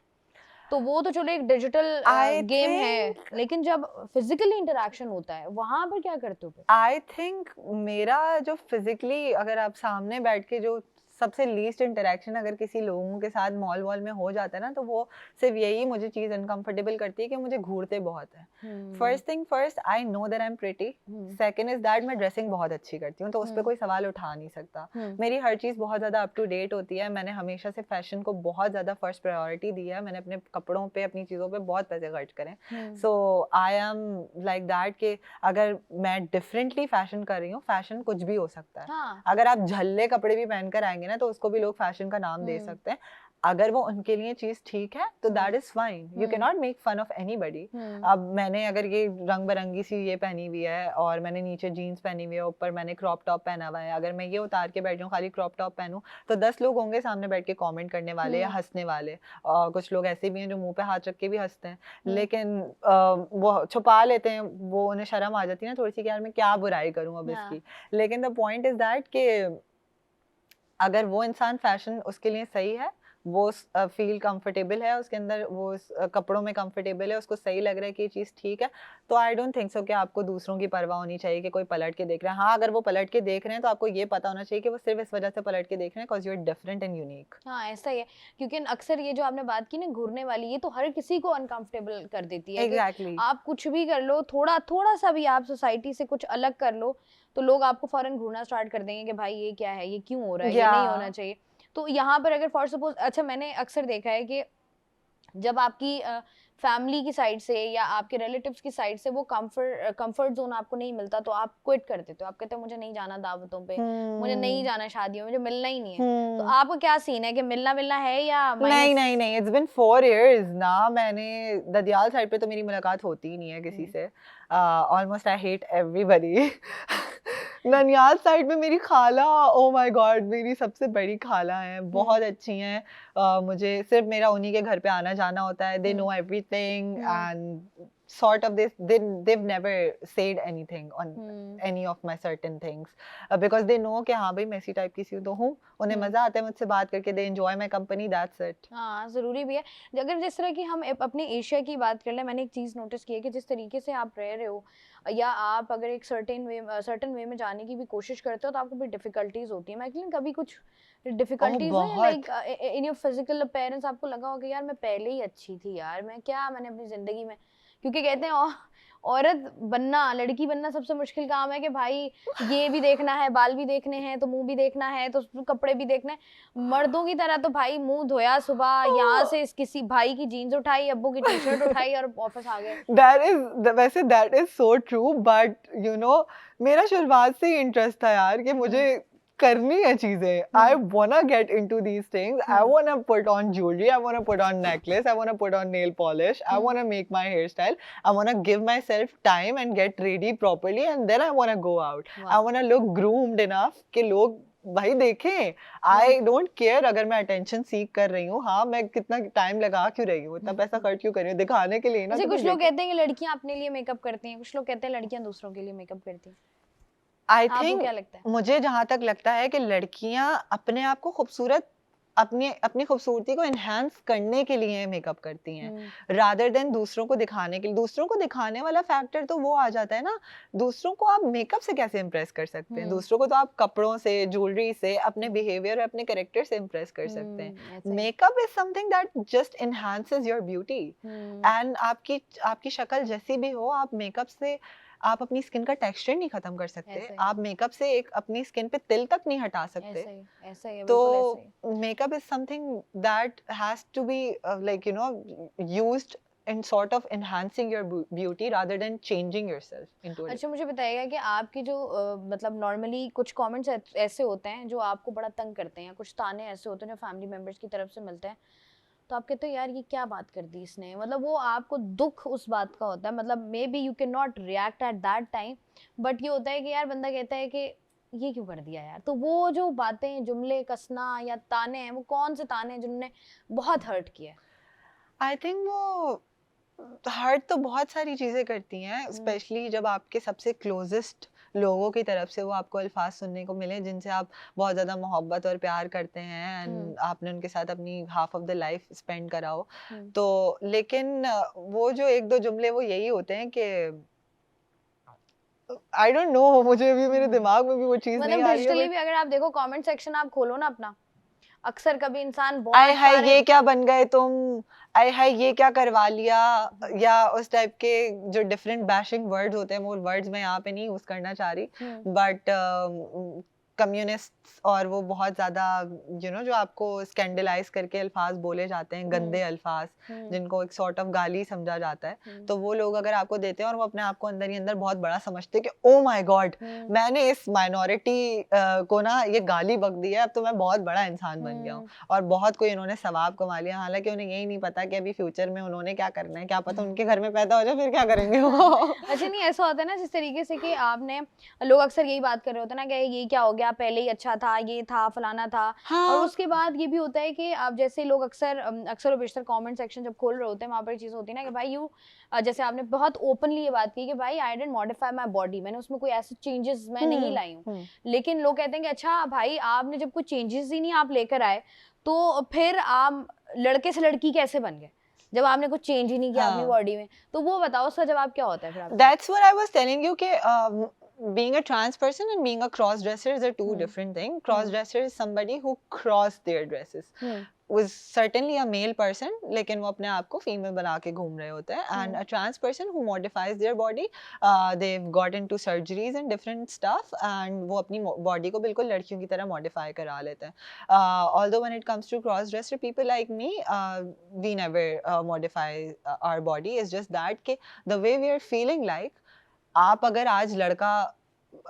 तो वो तो चलो एक डिजिटल आई गेम है, थिंक लेकिन जब फिजिकली इंटरेक्शन होता है वहां पर क्या करते हो फिर? आई थिंक मेरा जो फिजिकली, अगर आप सामने बैठ के जो सबसे लीस्ट इंटरेक्शन अगर किसी लोगों के साथ मॉल वॉल में हो जाता है ना, तो वो सिर्फ यही मुझे चीज़ अनकंफर्टेबल करती है कि मुझे घूरते बहुत है। Hmm, first thing first, I know that I am pretty. Hmm, second is that मैं ड्रेसिंग बहुत अच्छी करती हूँ, तो उस पर हम्म, कोई सवाल उठा नहीं सकता। हम्म, मेरी हर चीज़ बहुत ज़्यादा अप टू डेट होती है। मैंने हमेशा से फैशन को बहुत ज़्यादा फर्स्ट प्रायोरिटी दी है। मैंने अपने कपड़ों पे, अपनी चीज़ों पे बहुत पैसे खर्च करें। हम्म, सो आई एम लाइक दैट कि अगर मैं डिफरेंटली फैशन कर रही हूँ, फैशन कुछ भी हो सकता है। हाँ, अगर आप झल्ले कपड़े भी पहन कर आएंगे ना, तो उसको भी लोग फैशन का नाम दे हम्म, सकते हैं। अगर वो उनके लिए चीज़ ठीक है तो hmm, that is fine, you can hmm, not make fun of anybody. Hmm, अब मैंने अगर ये रंग बिरंगी सी ये पहनी हुई है और मैंने नीचे जीन्स पहनी हुई है, ऊपर मैंने क्रॉप टॉप पहना हुआ है, अगर मैं ये उतार के बैठ जाऊँ, खाली क्रॉप टॉप पहनूं, तो 10 लोग होंगे सामने बैठ के कमेंट करने वाले या हम्म, हंसने वाले। और कुछ लोग ऐसे भी हैं जो मुंह पे हाथ रख के भी हंसते हैं, हम्म, लेकिन वो छुपा लेते हैं, वो उन्हें शर्म आ जाती है ना थोड़ी सी कि यार मैं क्या बुराई करूं अब हाँ, इसकी। लेकिन द पॉइंट इज दैट कि अगर वो इंसान फैशन उसके लिए सही है, वो फील कंफर्टेबल है उसके अंदर, वो कपड़ों में कंफर्टेबल है, उसको सही लग रहा है कि ये चीज़ ठीक है, तो आई डोंट थिंक सो कि आपको दूसरों की परवाह होनी चाहिए कि कोई पलट के देख रहा है। हाँ, अगर वो पलट के देख रहे हैं तो आपको ये पता होना चाहिए कि वो सिर्फ इस वजह से पलट के देख रहे हैं because you are different and unique. हाँ, ऐसा ही है। क्योंकि अक्सर ये जो आपने बात की ना घूरने वाली, ये तो हर किसी को अनकंफर्टेबल कर देती है कि एग्जैक्टली। आप कुछ भी कर लो, थोड़ा थोड़ा सा भी आप सोसाइटी से कुछ अलग कर लो, तो लोग आपको फौरन घूरना स्टार्ट कर देंगे कि भाई ये क्या है, ये क्यों हो रहा है, ये या नहीं होना चाहिए। तो यहाँ पर अगर फॉर सपोज, अच्छा मैंने अक्सर देखा है कि जब आपकी फैमिली की साइड से या आपके रिलेटिव्स की साइड से वो कंफर्ट जोन आपको नहीं मिलता, तो आप क्विट कर देते हो, आप कहते हो मुझे नहीं जाना दावतों पे, मुझे नहीं हम्म। जाना शादियों में, मुझे मिलना ही नहीं है। तो हम्म। आपका क्या सीन है कि मिलना मिलना है या नहीं माइनस? नहीं नहीं, इट्स बिन 4 years ना। मैंने ददियाल साइड पे तो मेरी मुलाकात होती ही नहीं है किसी हम्म, से। Almost I hate everybody. ननियाल साइड में मेरी खाला, ओ माय गॉड, मेरी सबसे बड़ी खाला हैं, हम्म, बहुत अच्छी हैं। मुझे सिर्फ मेरा उन्हीं के घर पे आना जाना होता है। They hmm, know everything hmm, and sort of this, they've never said anything on hmm, any of my certain things, because they know कि हाँ भाई मैं इसी टाइप की सी तो हूँ, उन्हें हम्म, मजा आता है मुझसे बात करके, दे enjoy my company, that's it। हाँ, ज़रूरी भी है। अगर जिस तरह की हम अपने एशिया की बात कर लें, मैंने एक चीज़ नोटिस की है कि जिस तरीके से आप रह रहे हो, या आप अगर एक सर्टेन वे में जाने की भी कोशिश करते हो, तो आपको भी डिफ़िकल्टीज़ होती हैं। मैं एक्चुअली कभी कुछ ओह डिफ़िकल्टीज़ हुई हैं, बहुत। Like in your physical appearance आपको लगा हो कि यार मैं पहले ही अच्छी थी यार, मैंने अपनी ज़िंदगी में, क्योंकि कहते हैं औरत बनना, लड़की बनना सबसे मुश्किल काम है कि भाई ये भी देखना है, बाल भी देखने हैं, तो मुँह भी देखना है, तो कपड़े भी देखने हैं। मर्दों की तरह तो भाई मुंह धोया सुबह, यहाँ से किसी भाई की जीन्स उठाई, अब्बू की टी-शर्ट उठाई और ऑफिस आ गए। दैट इज, वैसे that is so true, but you know मेरा शुरुआत से ही इंटरेस्ट था यार कि हुँ, मुझे करनी है चीजें। I um, wanna get into these things, I um, wanna put on jewellery, I wanna put on necklace, I wanna put on nail polish, I um, wanna make my hair style, I wanna give my self time and get ready properly and then I wanna go out. वाह! I wanna look groomed enough कि लोग भाई देखें। हुँ, I don't care अगर मैं attention सीख कर रही हूँ, हाँ मैं कितना टाइम लगा क्यों रही हूँ, इतना पैसा खर्च क्यों कर रही हूँ, दिखाने के लिए ना, जैसे तो फिर कुछ लोग देखें। कहते हैं कि लड़कियाँ अपने लिए मेकअप करती हैं, कुछ लोग कहते हैं लड़कियाँ दूसरों के लिए मेकअप करती हैं। आई आपको थिंक, क्या लगता है? मुझे जहाँ तक लगता है कि लड़कियाँ अपने आप को खूबसूरत अपनी खूबसूरती को एनहांस करने के लिए मेकअप करती हैं, रादर देन दूसरों को दिखाने के लिए। दूसरों को दिखाने वाला फैक्टर तो वो आ जाता है ना, दूसरों को आप मेकअप से कैसे इम्प्रेस कर सकते हैं? दूसरों को तो आप कपड़ों से, ज्वेलरी से, अपने बिहेवियर और अपने कैरेक्टर से इम्प्रेस कर सकते हैं। Makeup is something that just enhances your beauty, and आपकी शक्ल जैसी भी हो, आप मेकअप से आप अपनी स्किन का टेक्सचर नहीं खत्म कर सकते, आप मेकअप से एक अपनी स्किन पे तिल तक नहीं हटा सकते। ऐसा ही, तो makeup is something that has to be like you know used in sort of enhancing your beauty rather than changing yourself into a अच्छा, मुझे बताइएगा कि आपकी जो मतलब नॉर्मली कुछ कमेंट्स ऐसे होते हैं जो आपको बड़ा तंग करते हैं, कुछ ताने ऐसे होते हैं जो फैमिली मेंबर्स की तरफ से मिलते हैं, तो आप कहते हो यार ये क्या बात कर दी इसने, मतलब वो आपको दुख उस बात का होता है, मतलब may be you can not react eight that time, but ये होता है कि यार बंदा कहता है कि ये क्यों कर दिया यार। तो वो जो बातें, जुमले कसना या ताने हैं, वो कौन से ताने हैं जिन्होंने बहुत हर्ट किया? आई थिंक वो हर्ट तो बहुत सारी चीज़ें करती हैं, स्पेशली जब आपके सबसे क्लोजेस्ट लोगों की तरफ से वो आपको अल्फाज सुनने को मिले जिनसे आप बहुत ज़्यादा मोहब्बत और प्यार करते हैं, एंड आपने उनके साथ अपनी half of the life spend करा हो। तो लेकिन वो जो एक दो जुमले वो यही होते हैं कि आई डोंट नो, मुझे अभी मेरे दिमाग में भी वो चीज़ नहीं आ रही है। डिजिटली भी अगर आप देखो, कमेंट सेक्शन आप खोलो ना अपना, अक्सर कभी इंसान आय हाय ये क्या बन गए तुम, आय हाय ये क्या करवा लिया, या उस टाइप के जो डिफरेंट बैशिंग वर्ड्स होते हैं, वो वर्ड्स मैं यहाँ पे नहीं यूज करना चाह रही, बट कम्युनिस्ट्स और वो बहुत ज़्यादा जो आपको स्कैंडलाइज करके अल्फाज बोले जाते हैं, गंदे अल्फाज जिनको एक सॉर्ट ऑफ गाली समझा जाता है, तो वो लोग अगर आपको देते हैं और वो अपने आप को अंदर ही अंदर बहुत बड़ा समझते हैं कि ओ माय गॉड, मैंने इस माइनॉरिटी को ना ये गाली बक दी है, अब तो मैं बहुत बड़ा इंसान बन गया हूँ और बहुत कोई इन्होंने सवाब कमा लिया, हालांकि उन्हें यही नहीं पता कि अभी फ्यूचर में उन्होंने क्या करना है, क्या पता उनके घर में पैदा हो जाए फिर क्या करेंगे वो। अच्छा, नहीं ऐसा होता है ना जिस तरीके से कि आपने, लोग अक्सर यही बात कर रहे होते हैं ना कि ये क्या हो गया, पहले ही अच्छा था, ये था, फलाना था। हाँ। और उसके बाद ये भी होता है कि आप जैसे लोग अक्सर और बेशतर कमेंट सेक्शन जब खोल रहे होते हैं, वहाँ पर चीज़ होती है ना कि भाई जैसे आपने बहुत ओपनली ये बात की कि भाई I didn't modify my body, मैंने उसमें कोई ऐसे चेंजेस मैं नहीं लाई हूँ, लेकिन लोग कहते हैं कि अच्छा भाई आपने जब कोई चेंजेस ही नहीं आप लेकर आए, तो फिर आप लड़के से लड़की कैसे बन गए जब आपने कुछ चेंज ही नहीं किया अपनी बॉडी में? तो वो बताओ, उसका जवाब क्या होता है फिर आपका? That's what I was telling you कि being a trans person and being a cross dresser is a two different thing. Cross dresser is somebody who cross their dresses. Was certainly a male person, लेकिन वो अपने आप को female बना के घूम रहे होते हैं, and a trans person who modifies their body, they've got into surgeries and different stuff, and वो अपनी body को बिल्कुल लड़कियों की तरह modify करा लेते हैं. Although when it comes to cross dresser people like me, we never modify our body. It's just that कि the way we are feeling like, आप अगर आज लड़का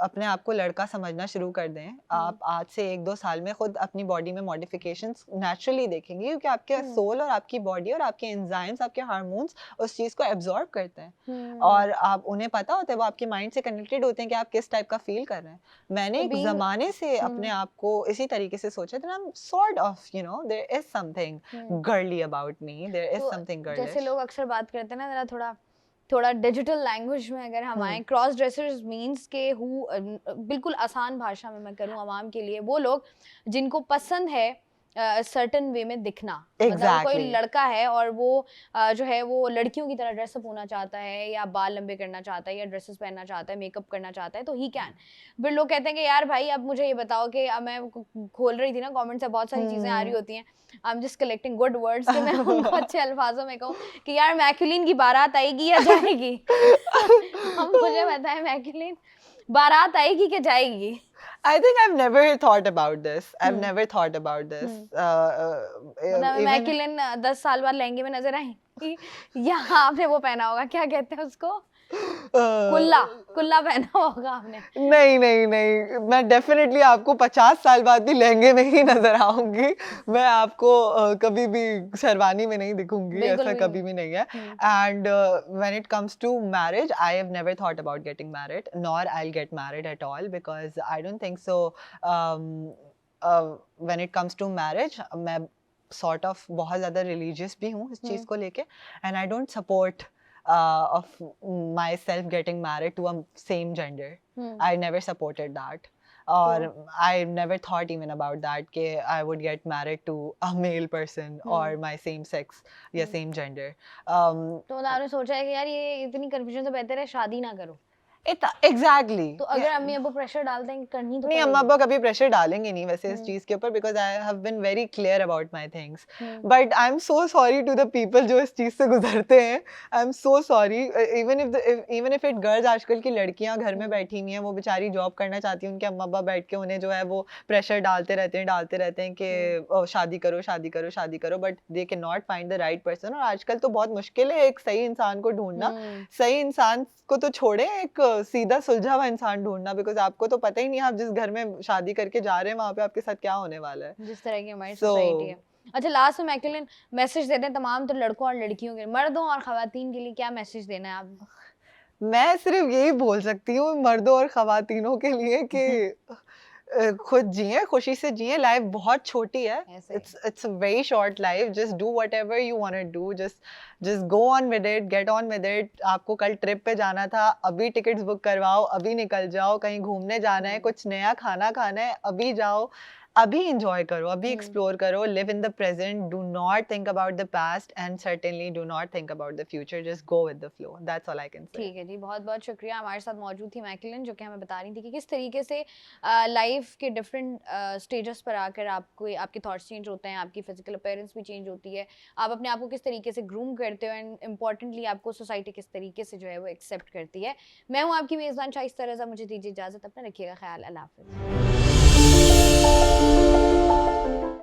अपने आप को लड़का समझना शुरू कर दें, आप आज से 1-2 साल में खुद अपनी बॉडी में मॉडिफिकेशंस नेचुरली देखेंगे, क्योंकि आपके सोल और आपकी बॉडी और आपके एंजाइम्स, आपके हार्मोन्स उस चीज़ को एब्जॉर्ब करते हैं, और आप उन्हें पता होता है, वो आपके माइंड से कनेक्टेड होते हैं कि आप किस टाइप का फील कर रहे हैं। मैंने एक ज़माने से अपने आप को इसी तरीके से सोचा था, I am sort of there is something girly about me, there is something girlish. जैसे लोग अक्सर बात करते हैं ना, जरा थोड़ा डिजिटल लैंग्वेज में अगर हम आए, क्रॉस ड्रेसर्स मीन्स के बिल्कुल आसान भाषा में मैं करूँ आवाम के लिए, वो लोग जिनको पसंद है सर्टन वे में दिखना, मतलब कोई लड़का है और वो जो है वो लड़कियों की तरह ड्रेसअप होना चाहता है, या बाल लंबे करना चाहता है, या ड्रेसेस पहनना चाहता है, मेकअप करना चाहता है, तो ही कैन। फिर लोग कहते हैं कि यार भाई अब मुझे ये बताओ कि अब मैं खोल रही थी ना कमेंट से, बहुत सारी चीज़ें आ रही होती हैं, I am just collecting good words कि मैं उनको अच्छे अल्फाजों में कहूँ कि यार मैक्युलिन की बारात आएगी या जाएगी? हम मुझे बताएं, मैक्युलिन बारात आएगी कि जाएगी? I think I've never thought about this. I've never thought about this. मतलब मैक्युलिन 10 साल बाद लहंगे में नजर आई, यहाँ आपने वो पहना होगा, क्या कहते हैं उसको, कुल्ला पहना होगा आपने। नहीं, मैं डेफिनेटली आपको 50 साल बाद भी लहंगे में ही नजर आऊंगी, मैं आपको कभी भी शेरवानी में नहीं दिखूंगी, ऐसा कभी भी नहीं है। And when it comes to marriage, I have never thought about getting married, nor I will get married at all, because I don't think so. When it comes to marriage, मैं सॉर्ट ऑफ बहुत ज़्यादा religious भी हूँ इस चीज़ को लेके, and I don't support of myself getting married to a same gender. I never supported that. और I never thought even about that कि I would get married to a male person or my same sex या same gender. तो आपने सोचा है कि यार ये इतनी कंफ्यूजन से बेहतर है शादी ना करो? Exactly. तो अगर अम्मी अब्बू प्रेशर डालते हैं करनी तो नहीं, अम्मा अब्बा कभी प्रेशर डालेंगे नहीं वैसे इस चीज के ऊपर, because I have been very clear about my things. But I am so sorry to the people जो इस चीज से गुजरते हैं. I am so sorry. Even if it girls, आजकल की लड़कियां घर में बैठी हुई हैं, वो बेचारी जॉब करना चाहती हैं, उनके अम्मा अब्बा बैठ के उन्हें जो है वो प्रेशर डालते रहते हैं कि शादी करो शादी करो शादी करो, but they can not find the right person. और आजकल तो बहुत मुश्किल है एक सही इंसान को ढूंढना. सही इंसान को तो छोड़े, एक सीधा सुलझा हुआ इंसान ढूंढना, बिकॉज आपको तो पता ही नहीं आप जिस घर में शादी करके जा रहे हैं वहाँ पे आपके साथ क्या होने वाला है, जिस तरह की हमारी सोसाइटी है. अच्छा, लास्ट में मैकलिन मैसेज देते हैं तमाम तो लड़कों और लड़कियों के, मर्दों और खवातीन के लिए क्या मैसेज देना है आप? मैं सिर्फ यही बोल सकती हूँ मर्दों और खवातीनों के लिए कि खुद जिए, खुशी से जिए. लाइफ बहुत छोटी है. It's a very short life. Just do whatever you want to do. Just go on with it. Get on with it. आपको कल ट्रिप पे जाना था, अभी टिकट्स बुक करवाओ, अभी निकल जाओ. कहीं घूमने जाना है, कुछ नया खाना खाना है, अभी जाओ. अभी enjoy करो, अभी explore करो. Live in the present. Do not think about the past and certainly do not think about the future. Just go with the flow. That's all I can say. ठीक है जी, बहुत बहुत शुक्रिया. हमारे साथ मौजूद थी मैकलिन, जो कि हमें बता रही थी कि किस तरीके से लाइफ के डिफरेंट स्टेजेस पर आकर आपको आपके थॉट्स चेंज होते हैं, आपकी फिजिकल अपीयरेंस भी चेंज होती है, आप अपने आप को किस तरीके से ग्रूम करते हो, एंड इम्पॉर्टेंटली आपको सोसाइटी किस तरीके से जो है वो एक्सेप्ट करती है. मैं हूँ आपकी मेज़बान शाइस्ता रज़ा. मुझे दीजिए इजाज़त. अपना रखिएगा ख्याल. अल्लाह हाफ़िज़.